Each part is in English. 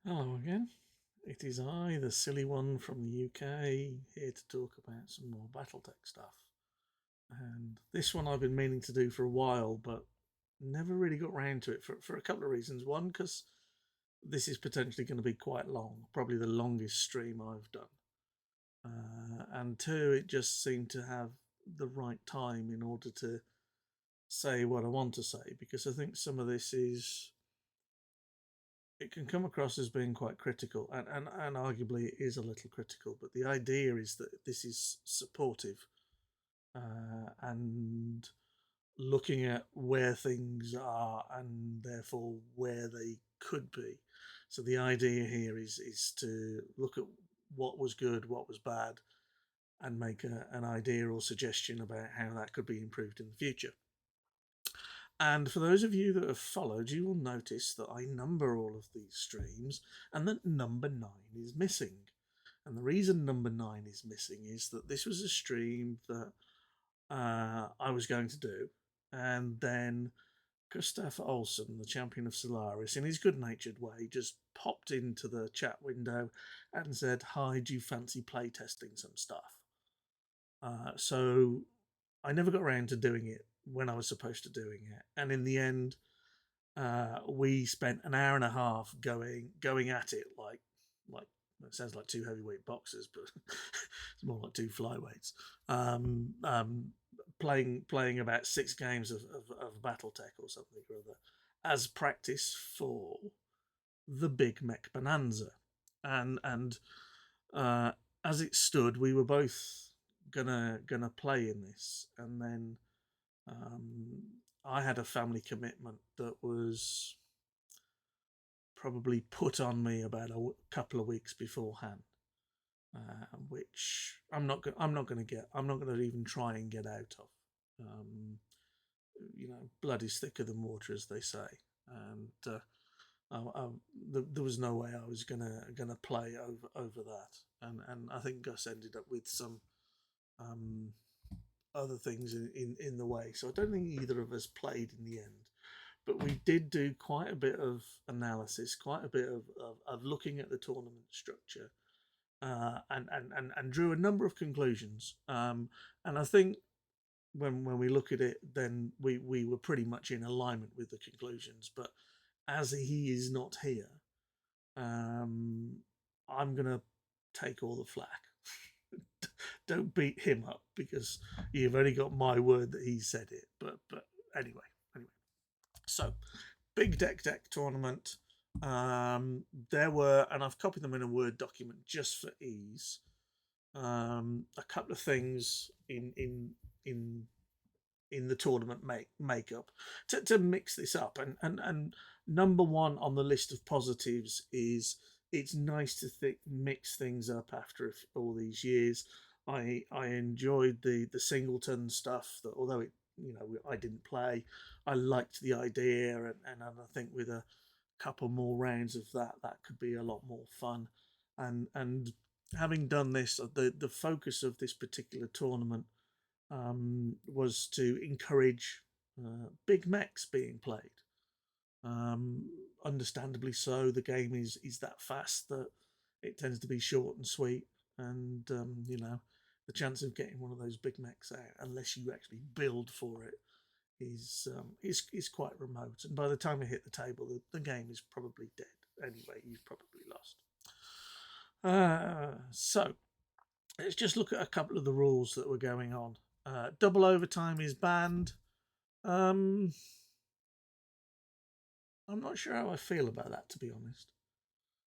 Hello again. It is I, the silly one from the UK, here to talk about some more Battletech stuff. And this one I've been meaning to do for a while, but never really got round to it for a couple of reasons. One, because this is potentially going to be quite long, probably the longest stream I've done. And two, it just seemed to have the right time in order to say what I want to say, because I think some of this is it can come across as being quite critical, and arguably it is a little critical, but the idea is that this is supportive and looking at where things are and therefore where they could be. So the idea here is to look at what was good, what was bad, and make an idea or suggestion about how that could be improved in the future. And for those of you that have followed, you will notice that I number all of these streams and that number 9 is missing. And the reason number 9 is missing is that this was a stream that I was going to do. And then Gustav Olsen, the champion of Solaris, in his good natured way, just popped into the chat window and said, "Hi, do you fancy playtesting some stuff?" So I never got around to doing it when I was supposed to doing it. And in the end, we spent an hour and a half going at it like it sounds like two heavyweight boxers, but it's more like two flyweights. Um, um, playing about 6 games of BattleTech or something or other as practice for the big Mech Bonanza, and uh, as it stood, we were both gonna play in this, and then um, I had a family commitment that was probably put on me about a couple of weeks beforehand, which I'm not going to get. I'm not going to even try and get out of. Um, blood is thicker than water, as they say, and there was no way I was gonna play over that. And I think Gus ended up with some um, other things in the way. So I don't think either of us played in the end. But we did do quite a bit of analysis, quite a bit of looking at the tournament structure, and drew a number of conclusions. And I think when we look at it, then we were pretty much in alignment with the conclusions. But as he is not here, um, I'm gonna take all the flack. Don't beat him up because you've only got my word that he said it. But anyway. So big deck tournament. There were, and I've copied them in a Word document just for ease. A couple of things in in the tournament makeup to mix this up, and number one on the list of positives is it's nice to mix things up after all these years. I enjoyed the singleton stuff that although it I didn't play, I liked the idea, and I think with a couple more rounds of that could be a lot more fun. And having done this, the focus of this particular tournament was to encourage big mechs being played. Understandably so, the game is that fast that it tends to be short and sweet, and the chance of getting one of those big mechs out, unless you actually build for it, is quite remote. And by the time you hit the table, the game is probably dead. Anyway, you've probably lost. So let's just look at a couple of the rules that were going on. Double overtime is banned. Um, I'm not sure how I feel about that, to be honest.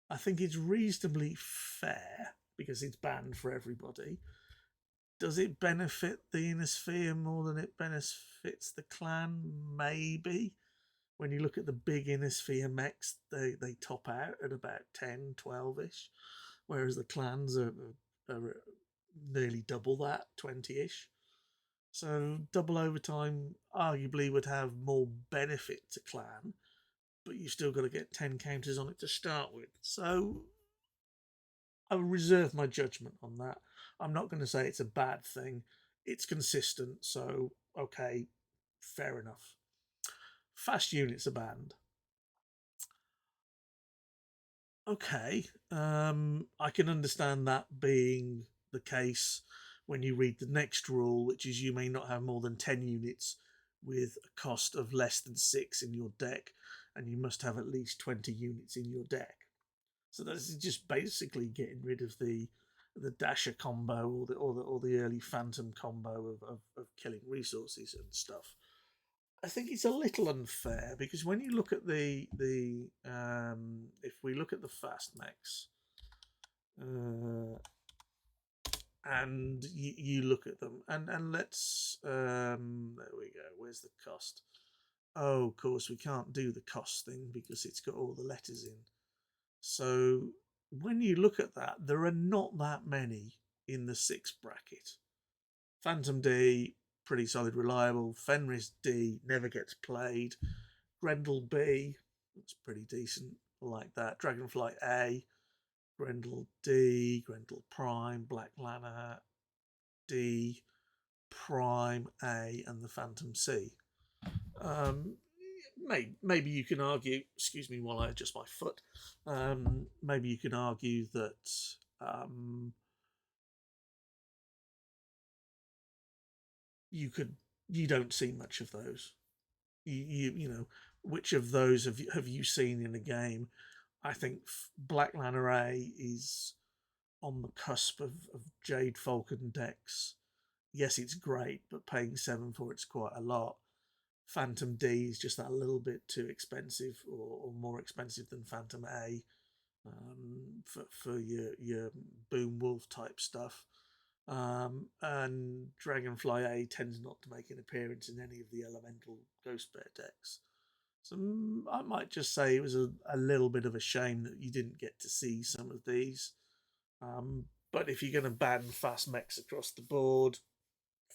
I think it's reasonably fair because it's banned for everybody. Does it benefit the inner sphere more than it benefits the clan? Maybe. When you look at the big inner sphere mechs, they top out at about 10, 12 ish, whereas the clans are nearly double that, 20 ish. So double overtime arguably would have more benefit to clan, but you've still got to get 10 counters on it to start with. So I will reserve my judgment on that. I'm not going to say it's a bad thing. It's consistent, so okay, fair enough. Fast units are banned. Okay, I can understand that being the case when you read the next rule, which is you may not have more than 10 units with a cost of less than 6 in your deck, and you must have at least 20 units in your deck. So that's just basically getting rid of the dasher combo or the early phantom combo of killing resources and stuff. I think it's a little unfair because when you look at the if we look at the fast mechs, uh, and you look at them and let's there we go. Where's the cost? Oh, of course we can't do the cost thing because it's got all the letters in. So when you look at that, there are not that many in the 6 bracket. Phantom D, pretty solid, reliable. Fenris D never gets played. Grendel B, that's pretty decent. I like that. Dragonflight A, Grendel D, Grendel Prime, Black Lana D, Prime A, and the Phantom C. Um, maybe you can argue, excuse me while I adjust my foot, maybe you can argue that you could you don't see much of those. You know, which of those have you seen in a game? I think Black Lana A is on the cusp of Jade Falcon decks. Yes, it's great, but paying 7 for it's quite a lot. Phantom D is just that little bit too expensive, or more expensive than Phantom A, for your Boom Wolf type stuff. And Dragonfly A tends not to make an appearance in any of the Elemental Ghost Bear decks. So I might just say it was a little bit of a shame that you didn't get to see some of these. But if you're going to ban fast mechs across the board,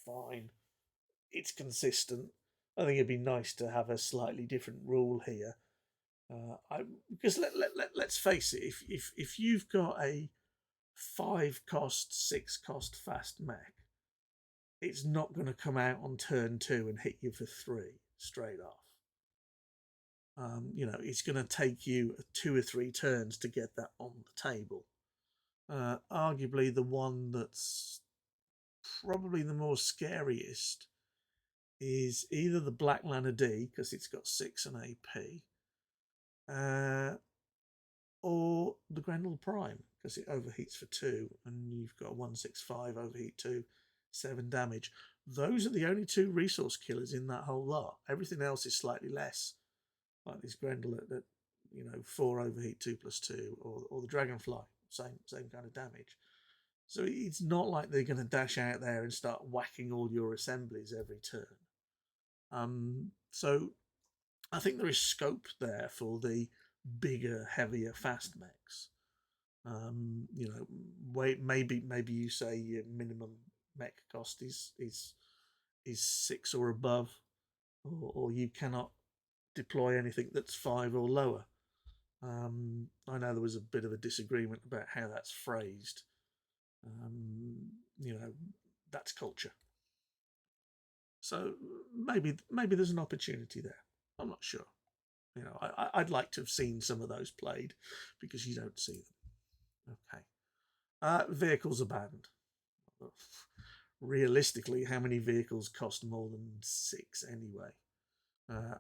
fine. It's consistent. I think it'd be nice to have a slightly different rule here. Because let's face it, if you've got a 5 cost, 6 cost fast mech, it's not going to come out on turn 2 and hit you for 3 straight off. It's going to take you 2 or 3 turns to get that on the table. Arguably, the one that's probably the more scariest is either the Black Lana D because it's got 6 and AP, or the Grendel Prime because it overheats for 2, and you've got 165 overheat 2, 7 damage. Those are the only 2 resource killers in that whole lot. Everything else is slightly less, like this Grendel at 4 overheat 2 plus 2, or the Dragonfly, same kind of damage. So it's not like they're going to dash out there and start whacking all your assemblies every turn. So I think there is scope there for the bigger, heavier fast mechs. Maybe you say your minimum mech cost is 6 or above, or you cannot deploy anything that's 5 or lower. I know there was a bit of a disagreement about how that's phrased. You know, that's culture. So maybe there's an opportunity there. I'm not sure. I'd like to have seen some of those played because you don't see them. Okay. Vehicles are banned. Realistically, how many vehicles cost more than 6 anyway?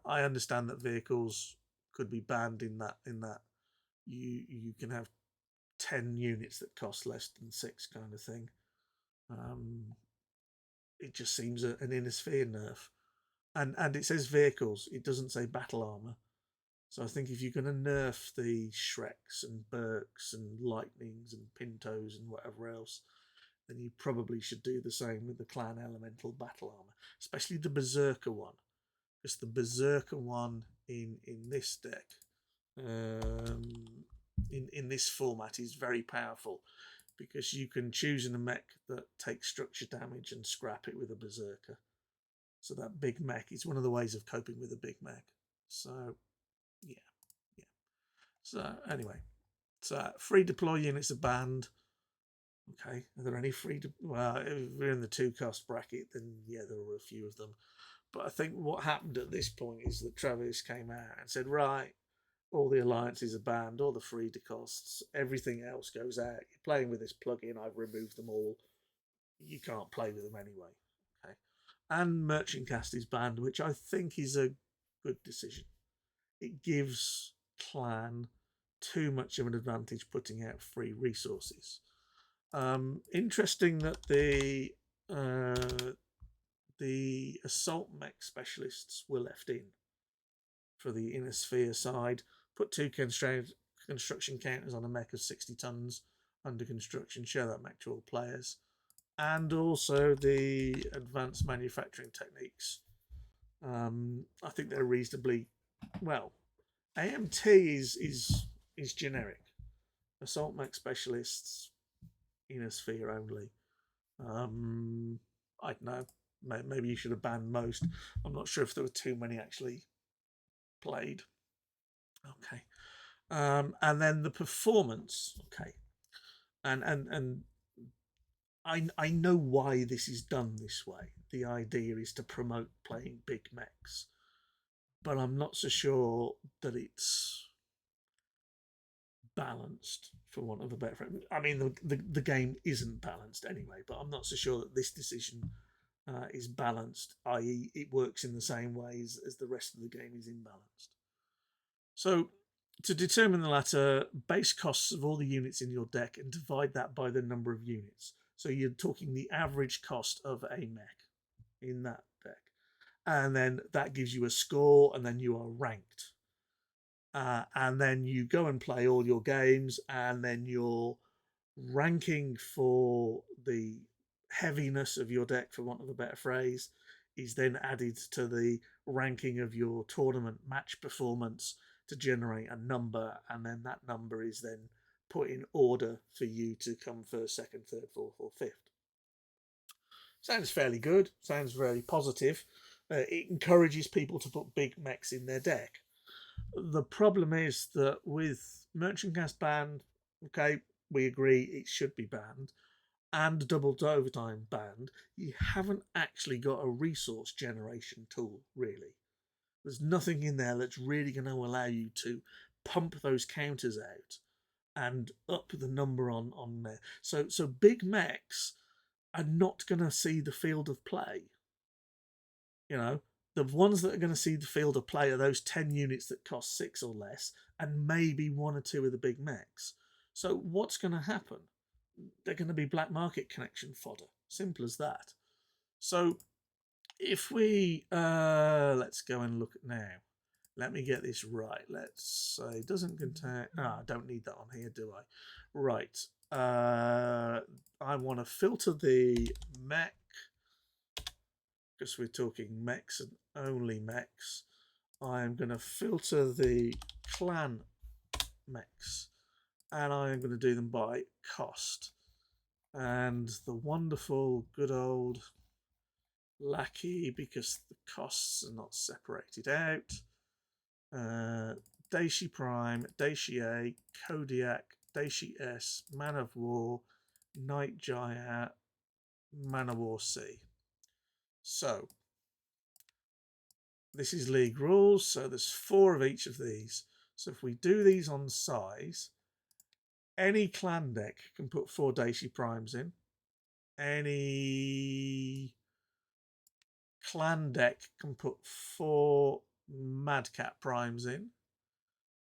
I understand that vehicles could be banned in that you can have 10 units that cost less than 6 kind of thing. It just seems an Innisphere nerf. And it says vehicles, it doesn't say battle armor. So I think if you're going to nerf the Shreks and Burks and Lightnings and Pintos and whatever else, then you probably should do the same with the Clan Elemental battle armor, especially the Berserker one, because the Berserker one in this deck, in this format, is very powerful because you can choose in a mech that takes structure damage and scrap it with a Berserker. So that big mech is one of the ways of coping with a big mech. So yeah. So anyway, so free deploy units are banned. Okay, are there any free? Well, if we're in the 2 cost bracket, then yeah, there were a few of them. But I think what happened at this point is that Travis came out and said, right, all the alliances are banned, all the free costs, everything else goes out. You're playing with this plugin, I've removed them all. You can't play with them anyway. Okay. And Merchant Cast is banned, which I think is a good decision. It gives Clan too much of an advantage putting out free resources. Interesting that the assault mech specialists were left in for the inner sphere side. Put two construction counters on a mech of 60 tons under construction. Show that mech to all players, and also the advanced manufacturing techniques. I think they're reasonably well. AMT is generic. Assault mech specialists, inner sphere only. I don't know. Maybe you should have banned most. I'm not sure if there were too many actually played. Okay. And then the performance. Okay. And I know why this is done this way. The idea is to promote playing big mechs, but I'm not so sure that it's balanced, for want of a better phrase. I mean, the game isn't balanced anyway, but I'm not so sure that this decision is balanced, i.e., it works in the same ways as the rest of the game is imbalanced. So, to determine the latter, base costs of all the units in your deck and divide that by the number of units. So, you're talking the average cost of a mech in that deck. And then that gives you a score, and then you are ranked. And then you go and play all your games, and then your ranking for the heaviness of your deck, for want of a better phrase, is then added to the ranking of your tournament match performance to generate a number, and then that number is then put in order for you to come first, second, third, fourth, or fifth. Sounds fairly good, sounds very positive. It encourages people to put big mechs in their deck. The problem is that with Merchant Cast banned, okay, we agree it should be banned, and double overtime banned, you haven't actually got a resource generation tool, really. There's nothing in there that's really going to allow you to pump those counters out and up the number on there. So big mechs are not going to see the field of play. You know, the ones that are going to see the field of play are those 10 units that cost 6 or less, and maybe one or two of the big mechs. So what's going to happen? They're going to be black market connection fodder. Simple as that. So if we let's go and look at now. Let me get this right. Let's say it doesn't contain. I don't need that on here, do I? Right. I want to filter the mech because we're talking mechs and only mechs. I'm going to filter the clan mechs, and I'm going to do them by cost. And the wonderful good old lackey, because the costs are not separated out. Daishi Prime, Daishi A, Kodiak, Daishi S, Man of War, Night Giant, Man of War C. So this is league rules, so there's 4 of each of these. So if we do these on size, any clan deck can put 4 Daishi Primes in. Any clan deck can put 4 Madcat Primes in.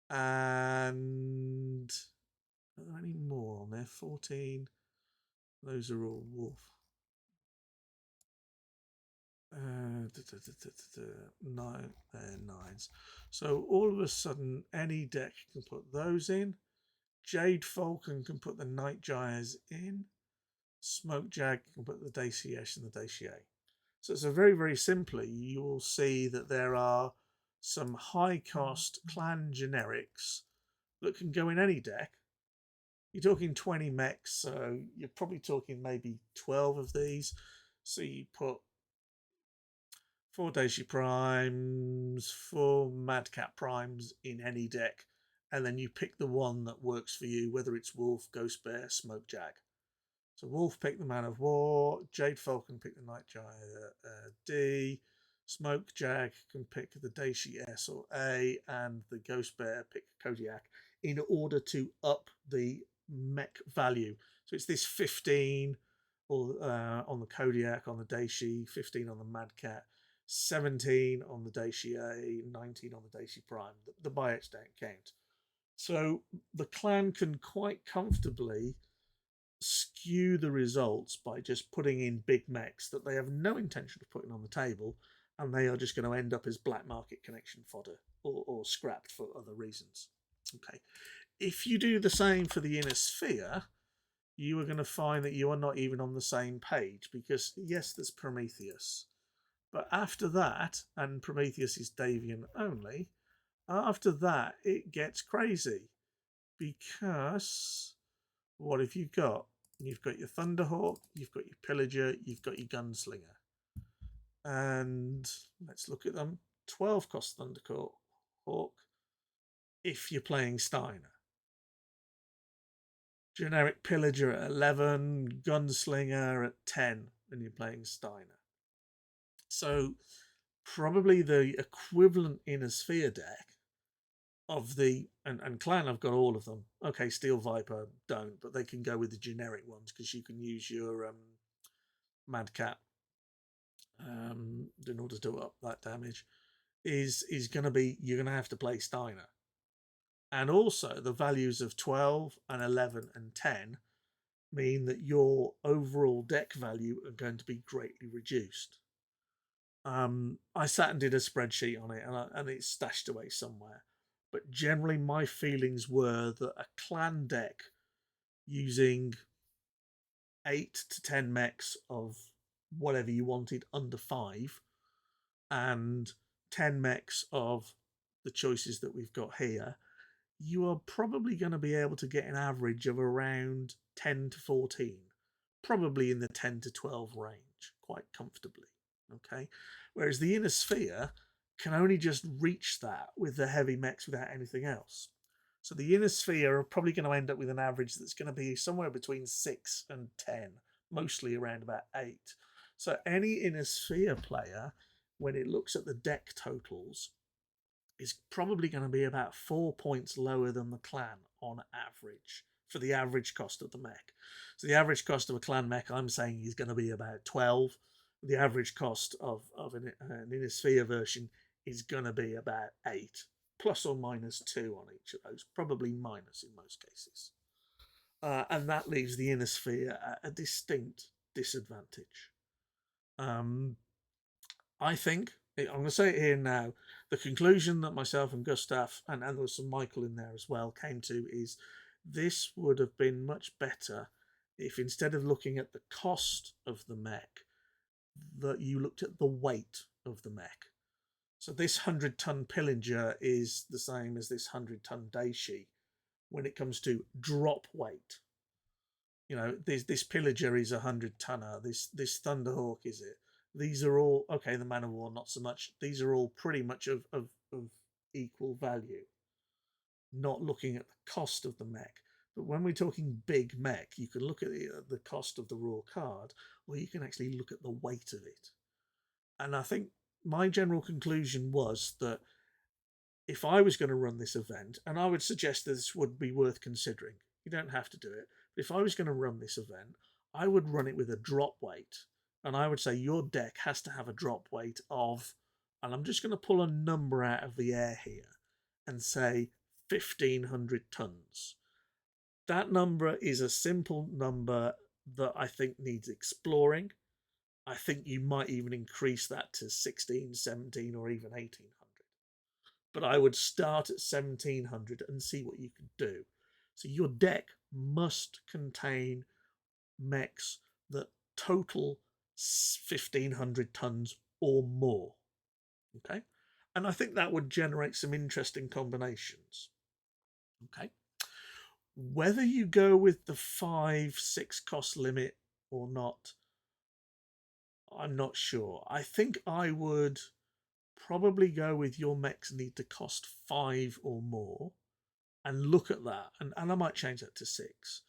And are there any more on there? 14. Those are all wolf. Nines. So all of a sudden, any deck can put those in. Jade Falcon can put the Night Gyres in. Smoke Jag can put the Daishi S and the Daishi A. So very, very simply, you will see that there are some high cost clan generics that can go in any deck. You're talking 20 mechs, so you're probably talking maybe 12 of these. So you put 4 Daishi Primes, 4 Madcat Primes in any deck, and then you pick the one that works for you, whether it's Wolf, Ghost Bear, Smoke Jag. So Wolf picked the Man of War, Jade Falcon picked the Night Giant D, Smoke Jag can pick the Daishi S or A, and the Ghost Bear pick Kodiak in order to up the mech value. So it's this 15 or on the Kodiak, on the Daishi, 15 on the Mad Cat, 17 on the Daishi A, 19 on the Daishi Prime. The buyouts don't count. So the clan can quite comfortably skew the results by just putting in big mechs that they have no intention of putting on the table, and they are just going to end up as black market connection fodder or scrapped for other reasons. Okay. If you do the same for the inner sphere, you are going to find that you are not even on the same page, because yes, there's Prometheus, but after that, and Prometheus is Davian only, after that it gets crazy, because what have you got? You've got your Thunderhawk, you've got your Pillager, you've got your Gunslinger. And let's look at them. 12 cost Thunderhawk if you're playing Steiner. Generic Pillager at 11, Gunslinger at 10 when you're playing Steiner. So probably the equivalent Inner Sphere deck of the and Clan have got all of them. Okay, Steel Viper don't, but they can go with the generic ones because you can use your Mad Cat in order to up that damage. Is going to be, you're going to have to play Steiner, and also the values of 12 and 11 and 10 mean that your overall deck value are going to be greatly reduced. I sat and did a spreadsheet on it, and it's stashed away somewhere. But generally, my feelings were that a clan deck using 8 to 10 mechs of whatever you wanted under 5 and 10 mechs of the choices that we've got here, you are probably going to be able to get an average of around 10 to 14, probably in the 10 to 12 range, quite comfortably. Okay, whereas the inner sphere can only just reach that with the heavy mechs without anything else. So the inner sphere are probably going to end up with an average that's going to be somewhere between 6 and 10, mostly around about 8. So any inner sphere player, when it looks at the deck totals, is probably going to be about 4 points lower than the clan on average for the average cost of the mech. So the average cost of a clan mech, I'm saying, is going to be about 12. The average cost of an inner sphere version is going to be about 8, plus or minus 2 on each of those, probably minus in most cases. And that leaves the inner sphere at a distinct disadvantage. I think, I'm going to say it here now, the conclusion that myself and Gustav, and there was some Michael in there as well, came to is this would have been much better if, instead of looking at the cost of the mech, that you looked at the weight of the mech. So this 100-ton Pillager is the same as this 100-ton Daishi when it comes to drop weight. You know, this Pillager is a 100-tonner. This Thunderhawk is it. These are all, okay, the Man of War not so much. These are all pretty much of equal value. Not looking at the cost of the mech. But when we're talking big mech, you can look at the cost of the raw card, or you can actually look at the weight of it. And I think my general conclusion was that if I was going to run this event, and I would suggest that this would be worth considering, you don't have to do it, but if I was going to run this event, I would run it with a drop weight. And I would say your deck has to have a drop weight of, and I'm just going to pull a number out of the air here and say 1,500 tons. That number is a simple number that I think needs exploring. I think you might even increase that to 16, 17, or even 1,800. But I would start at 1,700 and see what you can do. So your deck must contain mechs that total 1,500 tons or more. Okay? And I think that would generate some interesting combinations. Okay? Whether you go with the 5-6 cost limit or not, I'm not sure. I think I would probably go with your mechs need to cost 5 or more and look at that. And I might change that to 6.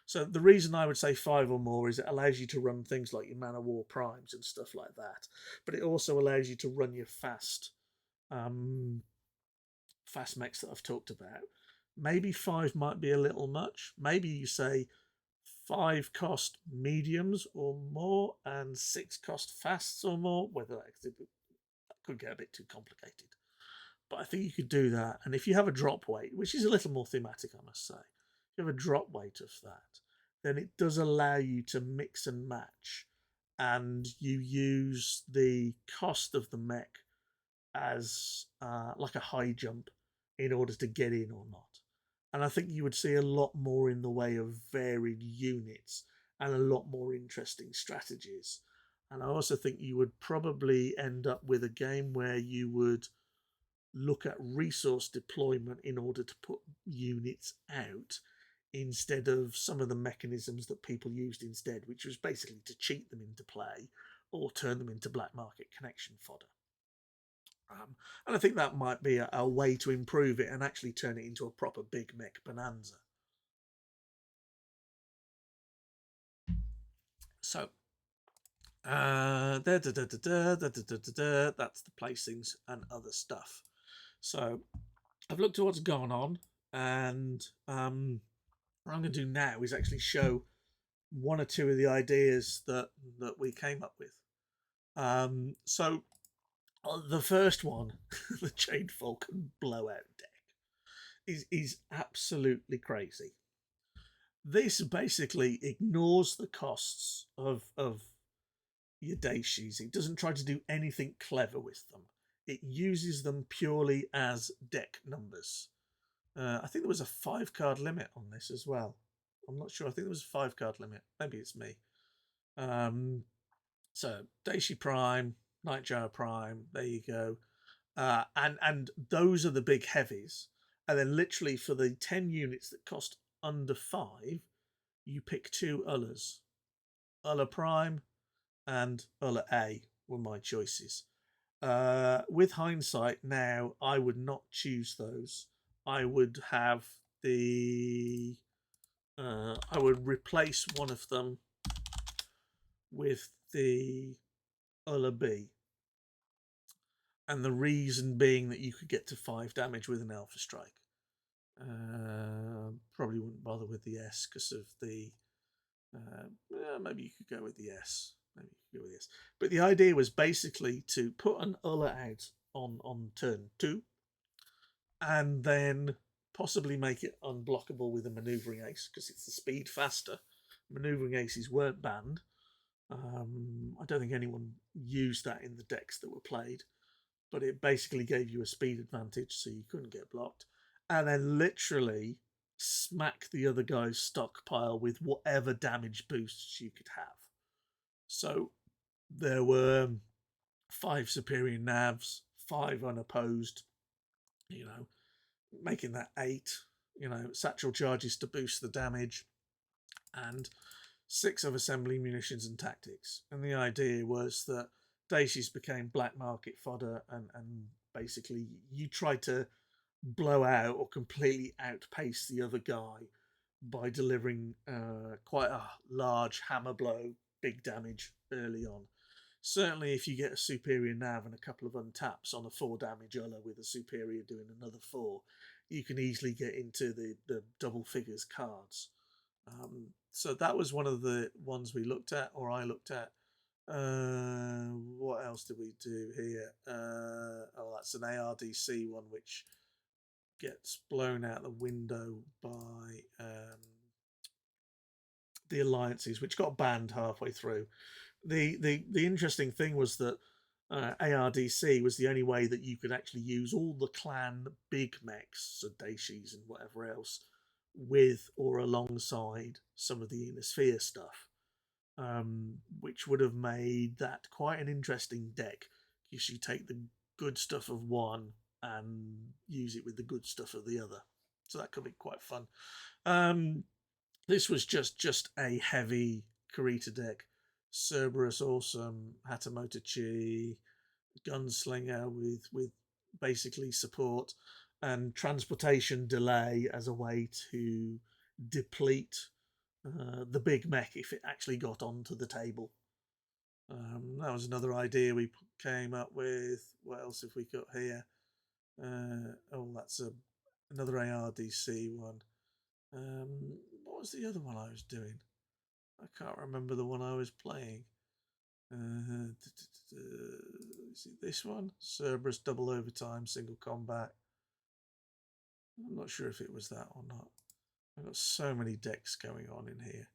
So the reason I would say 5 or more is it allows you to run things like your Man of War primes and stuff like that, but it also allows you to run your um, fast mechs that I've talked about. Maybe 5 might be a little much. Maybe you say 5 cost mediums or more and 6 cost fasts or more. Whether that could get a bit too complicated, but I think you could do that. And if you have a drop weight, which is a little more thematic, I must say, if you have a drop weight of that, then it does allow you to mix and match, and you use the cost of the mech as like a high jump in order to get in or not. And I think you would see a lot more in the way of varied units and a lot more interesting strategies. And I also think you would probably end up with a game where you would look at resource deployment in order to put units out instead of some of the mechanisms that people used instead, which was basically to cheat them into play or turn them into black market connection fodder. And I think that might be a way to improve it and actually turn it into a proper big mech bonanza. So, that's the placings and other stuff. So, I've looked at what's gone on, and what I'm going to do now is actually show one or two of the ideas that we came up with. So, the first one, the Jade Falcon blowout deck, is absolutely crazy. This basically ignores the costs of your Daishis. It doesn't try to do anything clever with them. It uses them purely as deck numbers. I think there was a 5 card limit on this as well. I'm not sure. I think there was a 5 card limit. Maybe it's me. So Daishi Prime, Nightjar Prime. There you go. And those are the big heavies. And then literally for the 10 units that cost under 5, you pick 2 Ullers. Uller Prime and Uller A were my choices. With hindsight now, I would not choose those. I would have I would replace one of them with the Uller B. And the reason being that you could get to 5 damage with an Alpha Strike. Probably wouldn't bother with the S because of the. Maybe you could go with the S. Maybe you could go with the S. But the idea was basically to put an Ulla out on turn 2, and then possibly make it unblockable with a maneuvering ace because it's the speed faster. Maneuvering aces weren't banned. I don't think anyone used that in the decks that were played, but it basically gave you a speed advantage so you couldn't get blocked. And then literally smack the other guy's stockpile with whatever damage boosts you could have. So there were 5 superior navs, 5 unopposed, making that 8, satchel charges to boost the damage, and 6 of assembly munitions and tactics. And the idea was that Daishis became black market fodder, and basically you try to blow out or completely outpace the other guy by delivering quite a large hammer blow, big damage early on. Certainly, if you get a superior nav and a couple of untaps on a 4 damage Ulla with a superior doing another 4, you can easily get into the double figures cards. So that was one of the ones we looked at, or I looked at. What else did we do here? That's an ARDC one, which gets blown out the window by the alliances, which got banned halfway through. The interesting thing was that ARDC was the only way that you could actually use all the clan big mechs, so Daishis and whatever else, with or alongside some of the Inner Sphere stuff, which would have made that quite an interesting deck. Because you take the good stuff of one and use it with the good stuff of the other. So that could be quite fun. This was just a heavy Kurita deck. Cerberus awesome, Hatamoto Chi, Gunslinger with basically support and transportation delay as a way to deplete the big mech if it actually got onto the table. That was another idea we came up with. What else have we got here? Oh, that's another ARDC one. What was the other one I was doing? I can't remember the one I was playing. Is it this one? Cerberus double overtime, single combat. I'm not sure if it was that or not. I've got so many decks going on in here.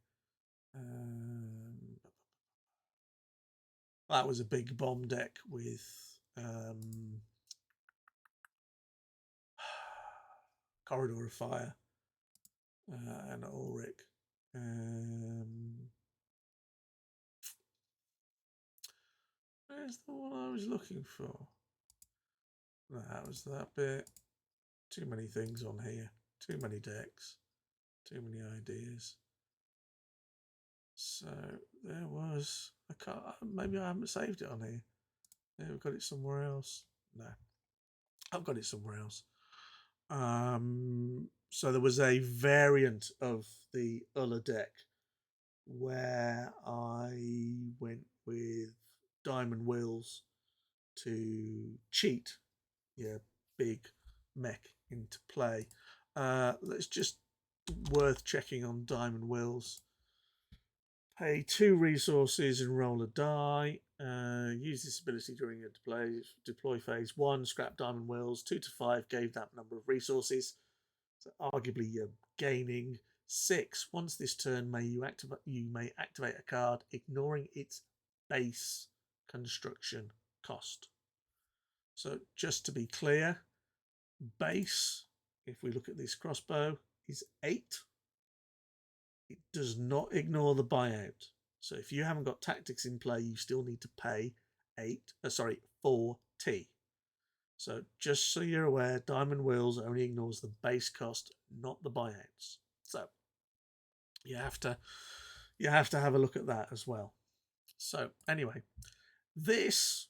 That was a big bomb deck with Corridor of Fire and Ulrich. Where's the one I was looking for? That was that bit. Too many things on here. Too many decks. Too many ideas. So there was. I can't. Maybe I haven't saved it on here. Maybe I've got it somewhere else. No, I've got it somewhere else. So there was a variant of the Ulla deck where I went with Diamond Wheels to cheat your big mech into play. Let's just worth checking on Diamond Wheels. Pay 2 resources and roll a die. Use this ability during your deploy phase 1. Scrap Diamond Wheels. 2 to 5 gave that number of resources. So arguably you're gaining 6. Once this turn, you may activate a card, ignoring its base construction cost. So just to be clear, base, if we look at this crossbow, is 8. It does not ignore the buyout. So if you haven't got tactics in play, you still need to pay 4T. So just so you're aware, Diamond Wheels only ignores the base cost, not the buyouts. So you have to have a look at that as well. So anyway, this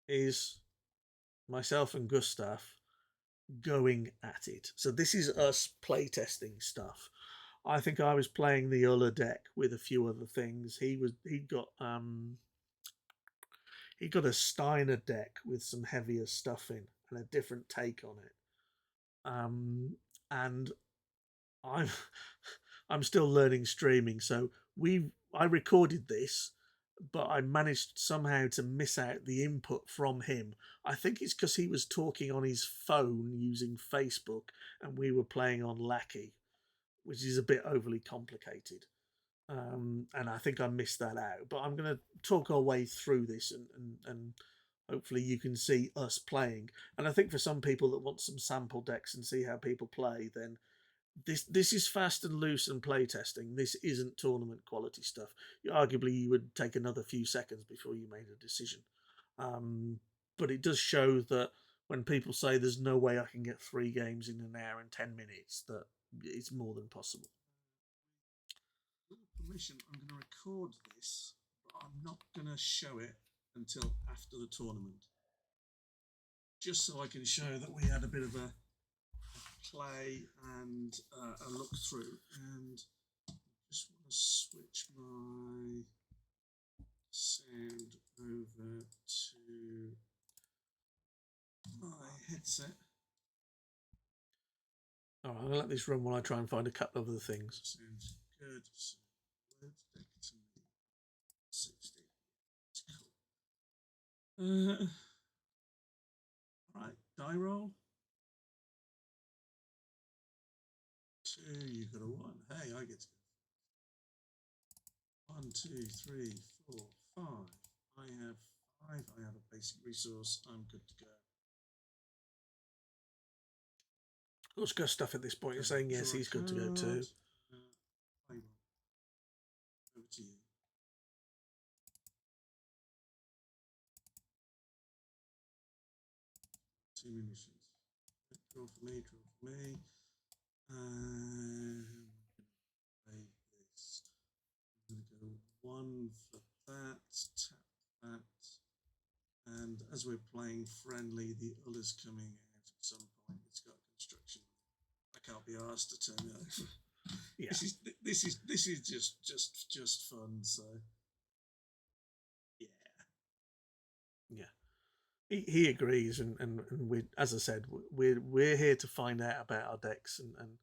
is myself and Gustav going at it. So this is us playtesting stuff. I think I was playing the Ulla deck with a few other things. He got a Steiner deck with some heavier stuff in and a different take on it. And I'm still learning streaming, so I recorded this, but I managed somehow to miss out the input from him. I think it's because he was talking on his phone using Facebook, and we were playing on Lackey, which is a bit overly complicated. And I think I missed that out. But I'm going to talk our way through this, and hopefully you can see us playing. And I think for some people that want some sample decks and see how people play, then this is fast and loose and playtesting. This isn't tournament quality stuff. Arguably, you would take another few seconds before you made a decision. But it does show that when people say there's no way I can get 3 games in an hour and 10 minutes, that it's more than possible. With permission, I'm going to record this, but I'm not going to show it until after the tournament. Just so I can show that we had a bit of a play and a look through. And I just want to switch my sound over to my headset. Oh, I'm going to let this run while I try and find a couple of other things. Sounds good. So let's take it to me. 60. That's cool. Right, die roll. 2, you got a 1. Hey, I get to go. 1, 2, 3, 4, 5. I have 5. I have a basic resource. I'm good to go. What's Gustav at this point? You're saying yes, he's good to go too. Over to you. 2 munitions. Draw for me, draw for me. Play this. I'm going to go 1 for that, tap that. And as we're playing friendly, the Ulla's coming out at some point. It's got construction. I can't be asked to turn it over. Yeah. This is just fun. So yeah. He agrees, and we, as I said, we're here to find out about our decks and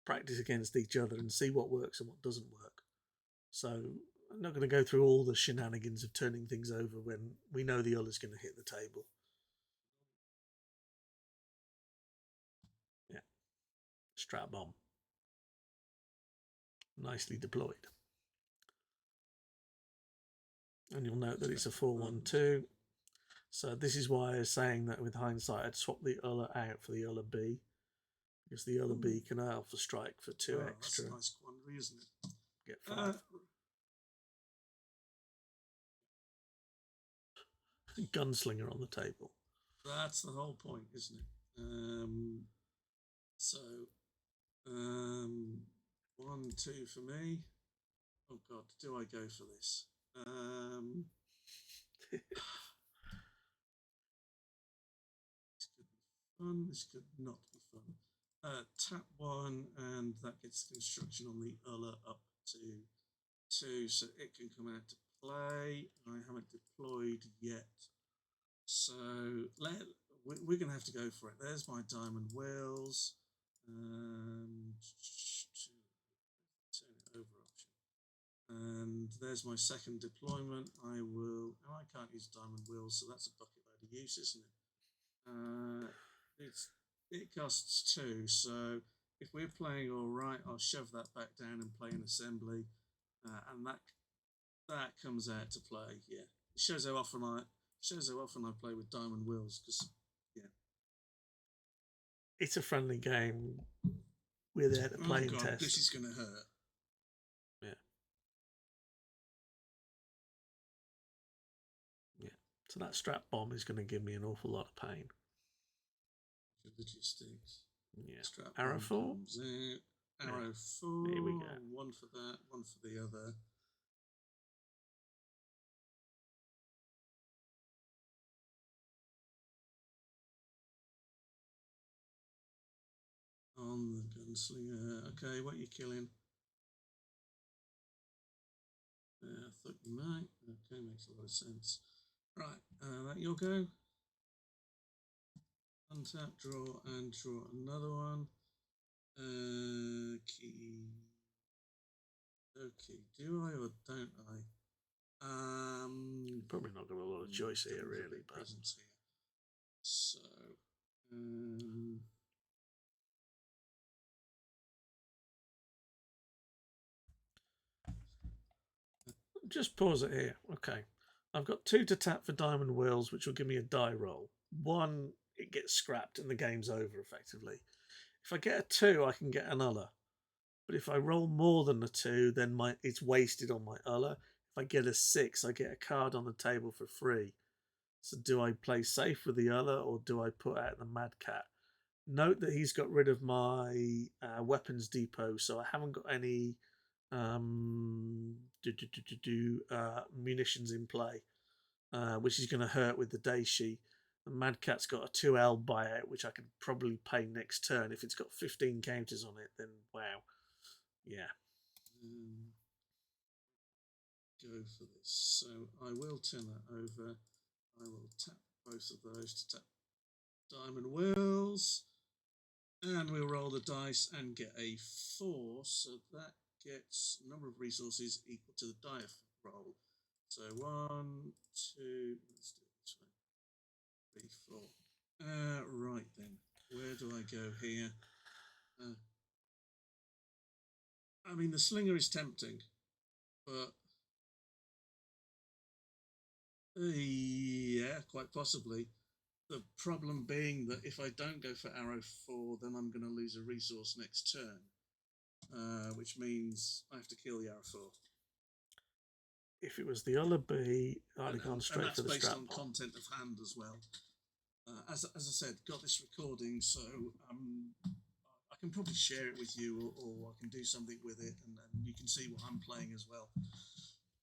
practice against each other and see what works and what doesn't work. So I'm not going to go through all the shenanigans of turning things over when we know the other's going to hit the table. Yeah, strap bomb, nicely deployed, and you'll note that it's a 4-1-2. So this is why I was saying that with hindsight, I'd swap the Ulla out for the Ulla B, because the Ulla B can alpha strike for 2 extra. That's a nice quandary, isn't it? Get 5. Gunslinger on the table. That's the whole point, isn't it? So 1-2 for me. Oh God, do I go for this? This could be fun. This could not be fun. Tap 1, and that gets construction on the Ulla up to 2, so it can come out to play. I haven't deployed yet, so we're going to have to go for it. There's my diamond wheels. Turn it over option. And there's my second deployment. I can't use diamond wheels, so that's a bucket load of use, isn't it? It costs 2, so if we're playing all right, I'll shove that back down and play an assembly, and that comes out to play. Yeah, it shows how often I play with diamond wheels, because it's a friendly game. We're there to play and test. This is going to hurt. Yeah. Yeah. So that strap bomb is going to give me an awful lot of pain. Logistics. Yeah. Strap Arrow 4. Arrow 4. Here we go. One for that, one for the other. On the gunslinger. Okay, what are you killing? I thought you might. Okay, makes a lot of sense. Right, that your go. Untap, draw, and draw another one. Key. Okay, do I or don't I? Probably not got a lot of choice here, really. But presence here. So, just pause it here. Okay, I've got 2 to tap for diamond wheels, which will give me a die roll. 1, it gets scrapped and the game's over effectively. If I get a 2, I can get an Ulla. But if I roll more than a 2, then it's wasted on my Ulla. If I get a 6, I get a card on the table for free. So do I play safe with the Ulla, or do I put out the Mad Cat? Note that he's got rid of my weapons depot, so I haven't got any munitions in play, which is going to hurt with the day sheet. The Mad Cat's got a 2L buyout, which I could probably pay next turn. If it's got 15 counters on it, then wow. Yeah. Go for this. So I will turn that over. I will tap both of those to tap diamond wheels. And we'll roll the dice and get a 4. So that gets a number of resources equal to the die roll. So 1, 2, let's do it this way. 3, 4. Right then, where do I go here? I mean, the slinger is tempting, but yeah, quite possibly. The problem being that if I don't go for arrow 4, then I'm going to lose a resource next turn, which means I have to kill the arrow 4. If it was the Ulla B, I'd have gone straight for the strap bomb. And that's based on content of hand as well. As I said, got this recording, so I can probably share it with you, or I can do something with it, and you can see what I'm playing as well.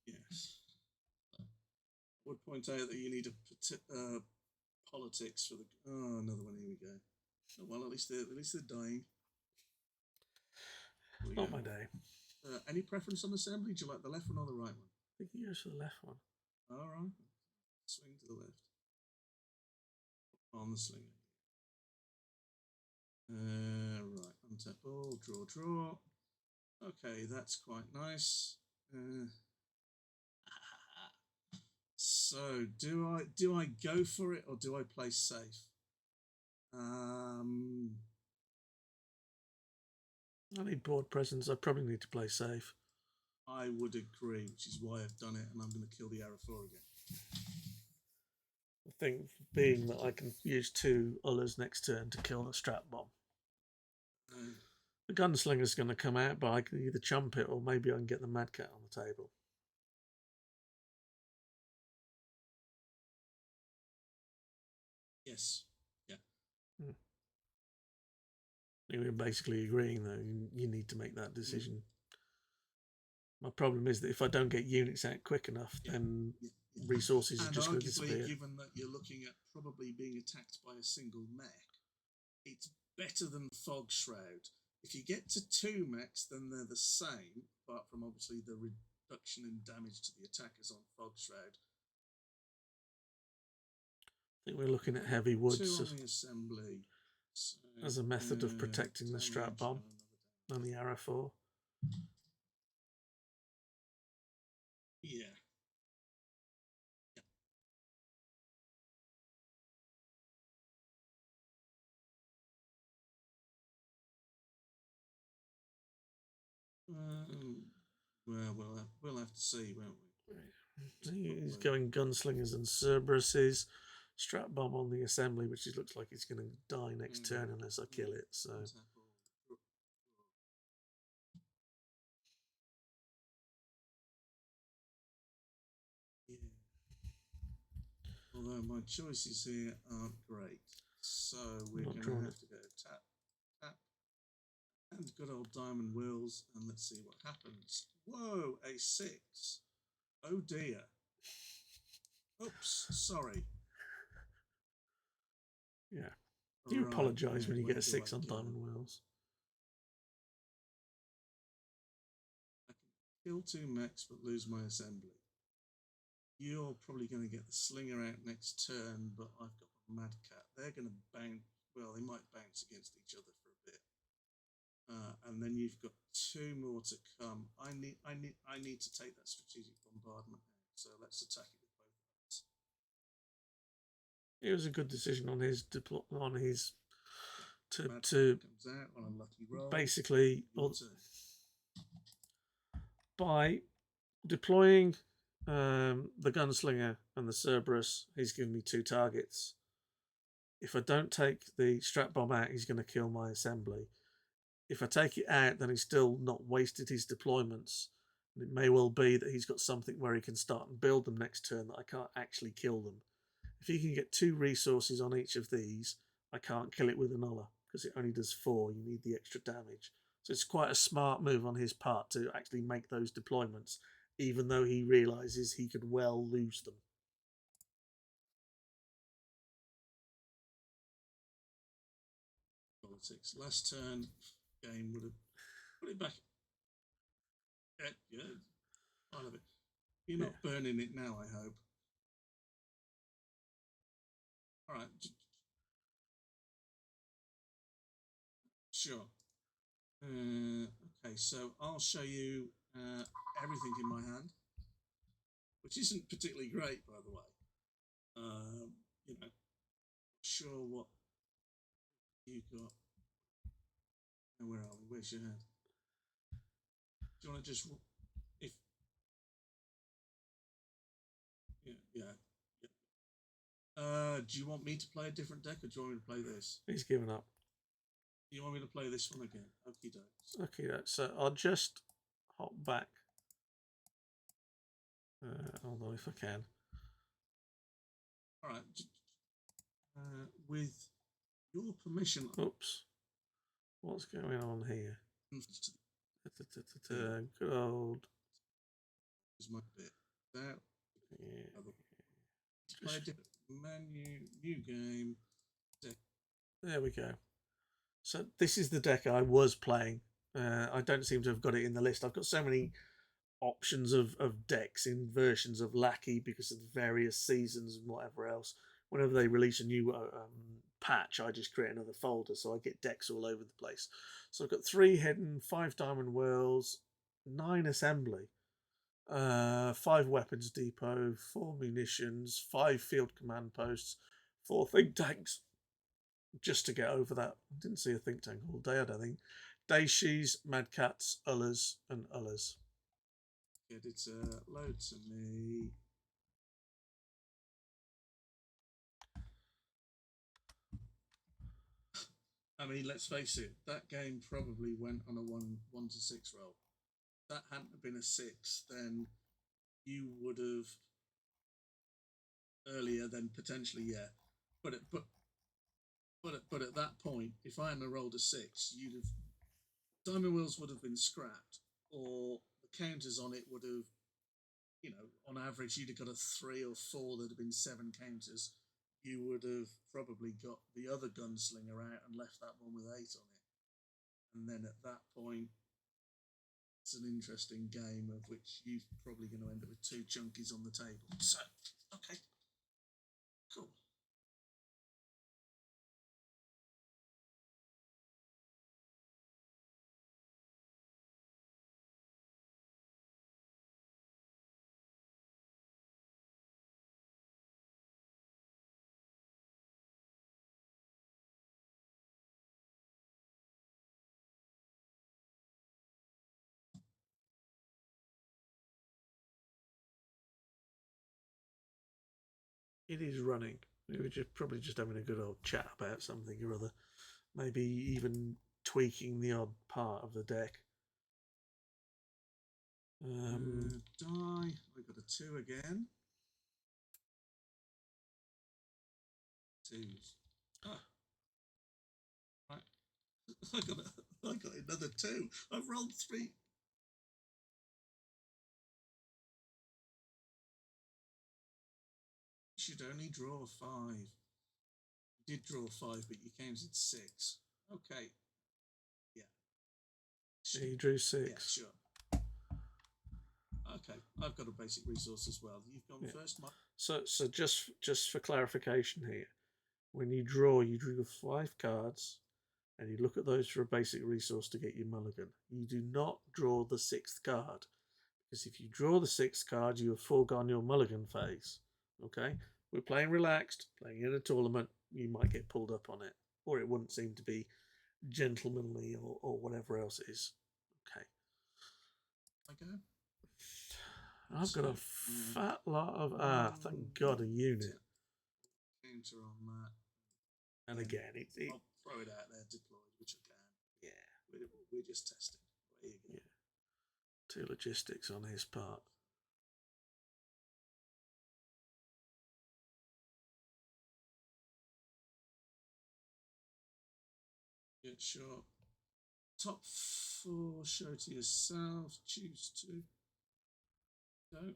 Yes. I would point out that you need a politics for the. Oh, another one. Here we go. Oh, well, at least they're dying. Not my day. Any preference on assembly? Do you like the left one or the right one? I think he goes for the left one. All right. Swing to the left. On the slinger. Right. Untap ball. Draw. Okay, that's quite nice. So do I go for it or do I play safe? I need board presence. I probably need to play safe. I would agree, which is why I've done it, and I'm going to kill the arrow 4 again. I think being that I can use 2 Ullers next turn to kill the strap bomb. The gunslinger's going to come out, but I can either chump it or maybe I can get the Mad Cat on the table. Yes. Yeah. We're basically agreeing that you need to make that decision. My problem is that if I don't get units out quick enough, then resources are just going to disappear. Given that you're looking at probably being attacked by a single mech, it's better than Fog Shroud. If you get to 2 mechs, then they're the same, apart from obviously the reduction in damage to the attackers on Fog Shroud. I think we're looking at heavy woods 2 on the assembly. So, as a method of protecting the strap bomb and the arrow 4. Yeah. Well, we'll have to see, won't we? He's going gunslingers and Cerberuses. Strap bomb on the assembly, which it looks like he's going to die next turn unless I kill it. So. Yeah. Although my choices here aren't great, so we're going to have to go tap, and good old diamond wheels, and let's see what happens. Whoa, a 6. Oh dear. Oops, sorry. Yeah. You apologise when you get a 6 on diamond wheels. I can kill 2 mechs but lose my assembly. You're probably going to get the slinger out next turn, but I've got the Mad Cat. They're going to bounce. Well, they might bounce against each other for a bit, and then you've got 2 more to come. I need to take that strategic bombardment out. So let's attack it with both of us. It was a good decision on his to comes out on a lucky roll. Basically, by deploying the gunslinger and the Cerberus, he's given me 2 targets. If I don't take the strap bomb out, he's going to kill my assembly. If I take it out, then he's still not wasted his deployments. And it may well be that he's got something where he can start and build them next turn that I can't actually kill them. If he can get 2 resources on each of these, I can't kill it with an Uller because it only does 4. You need the extra damage. So it's quite a smart move on his part to actually make those deployments, even though he realises he could well lose them. Politics. Last turn, game would have put it back. Yeah, part of it. You're not burning it now, I hope. All right. Sure. Okay, so I'll show you everything in my hand, which isn't particularly great, by the way. You know, sure what you got. And where are we? Where's your hand? Do you want to just if yeah. Do you want me to play a different deck, or do you want me to play this? He's given up. You want me to play this one again? Okie dokes. Okay, so I'll just hop back. Hold on if I can. All right. With your permission. Oops. What's going on here? Good old. Is my bit. That. Yeah. Play a different menu, new game. Deck. There we go. So this is the deck I was playing I don't seem to have got it in the list. I've got so many options of decks in versions of Lackey because of the various seasons and whatever else. Whenever they release a new patch, I just create another folder, so I get decks all over the place. So I've got 3 hidden, 5 diamond whirls, 9 assembly, 5 weapons depot, 4 munitions, 5 field command posts, 4 think tanks. Just to get over that, I didn't see a think tank all day. I don't think. Daishies, Mad Cats, Ullers, and Ullers. Editor, load to me. I mean, let's face it, that game probably went on a 1-to-6 roll. If that hadn't have been a 6, then you would have earlier than potentially, yeah. But at that point, if I hadn't rolled a 6, you'd have diamond wheels would have been scrapped, or the counters on it would have, you know, on average you'd have got a 3 or 4. There'd have been 7 counters. You would have probably got the other gunslinger out and left that one with 8 on it. And then at that point, it's an interesting game of which you're probably going to end up with 2 chunkies on the table. So, okay, cool. It is running. We were probably just having a good old chat about something or other. Maybe even tweaking the odd part of the deck. Die. I got a 2 again. 2s. Ah. Right. I got another 2. I've rolled 3. You should only draw 5. You did draw 5, but you counted 6. Okay. Yeah. So you drew 6. Yeah, sure. Okay, I've got a basic resource as well. You've gone first, Mike. So just for clarification here, when you draw 5 cards, and you look at those for a basic resource to get your mulligan. You do not draw the 6th card, because if you draw the 6th card, you have foregone your mulligan phase. Okay, we're playing relaxed, playing in a tournament. You might get pulled up on it, or it wouldn't seem to be gentlemanly, or whatever else it is. Okay. Okay. I've got a fat lot of thank God, a unit. Counter on that. And again, I'll throw it out there deployed, which I can. Yeah. We're just testing. There you go. Yeah. 2 logistics on his part. Yeah, sure. Top 4 show to yourself. Choose 2. Go.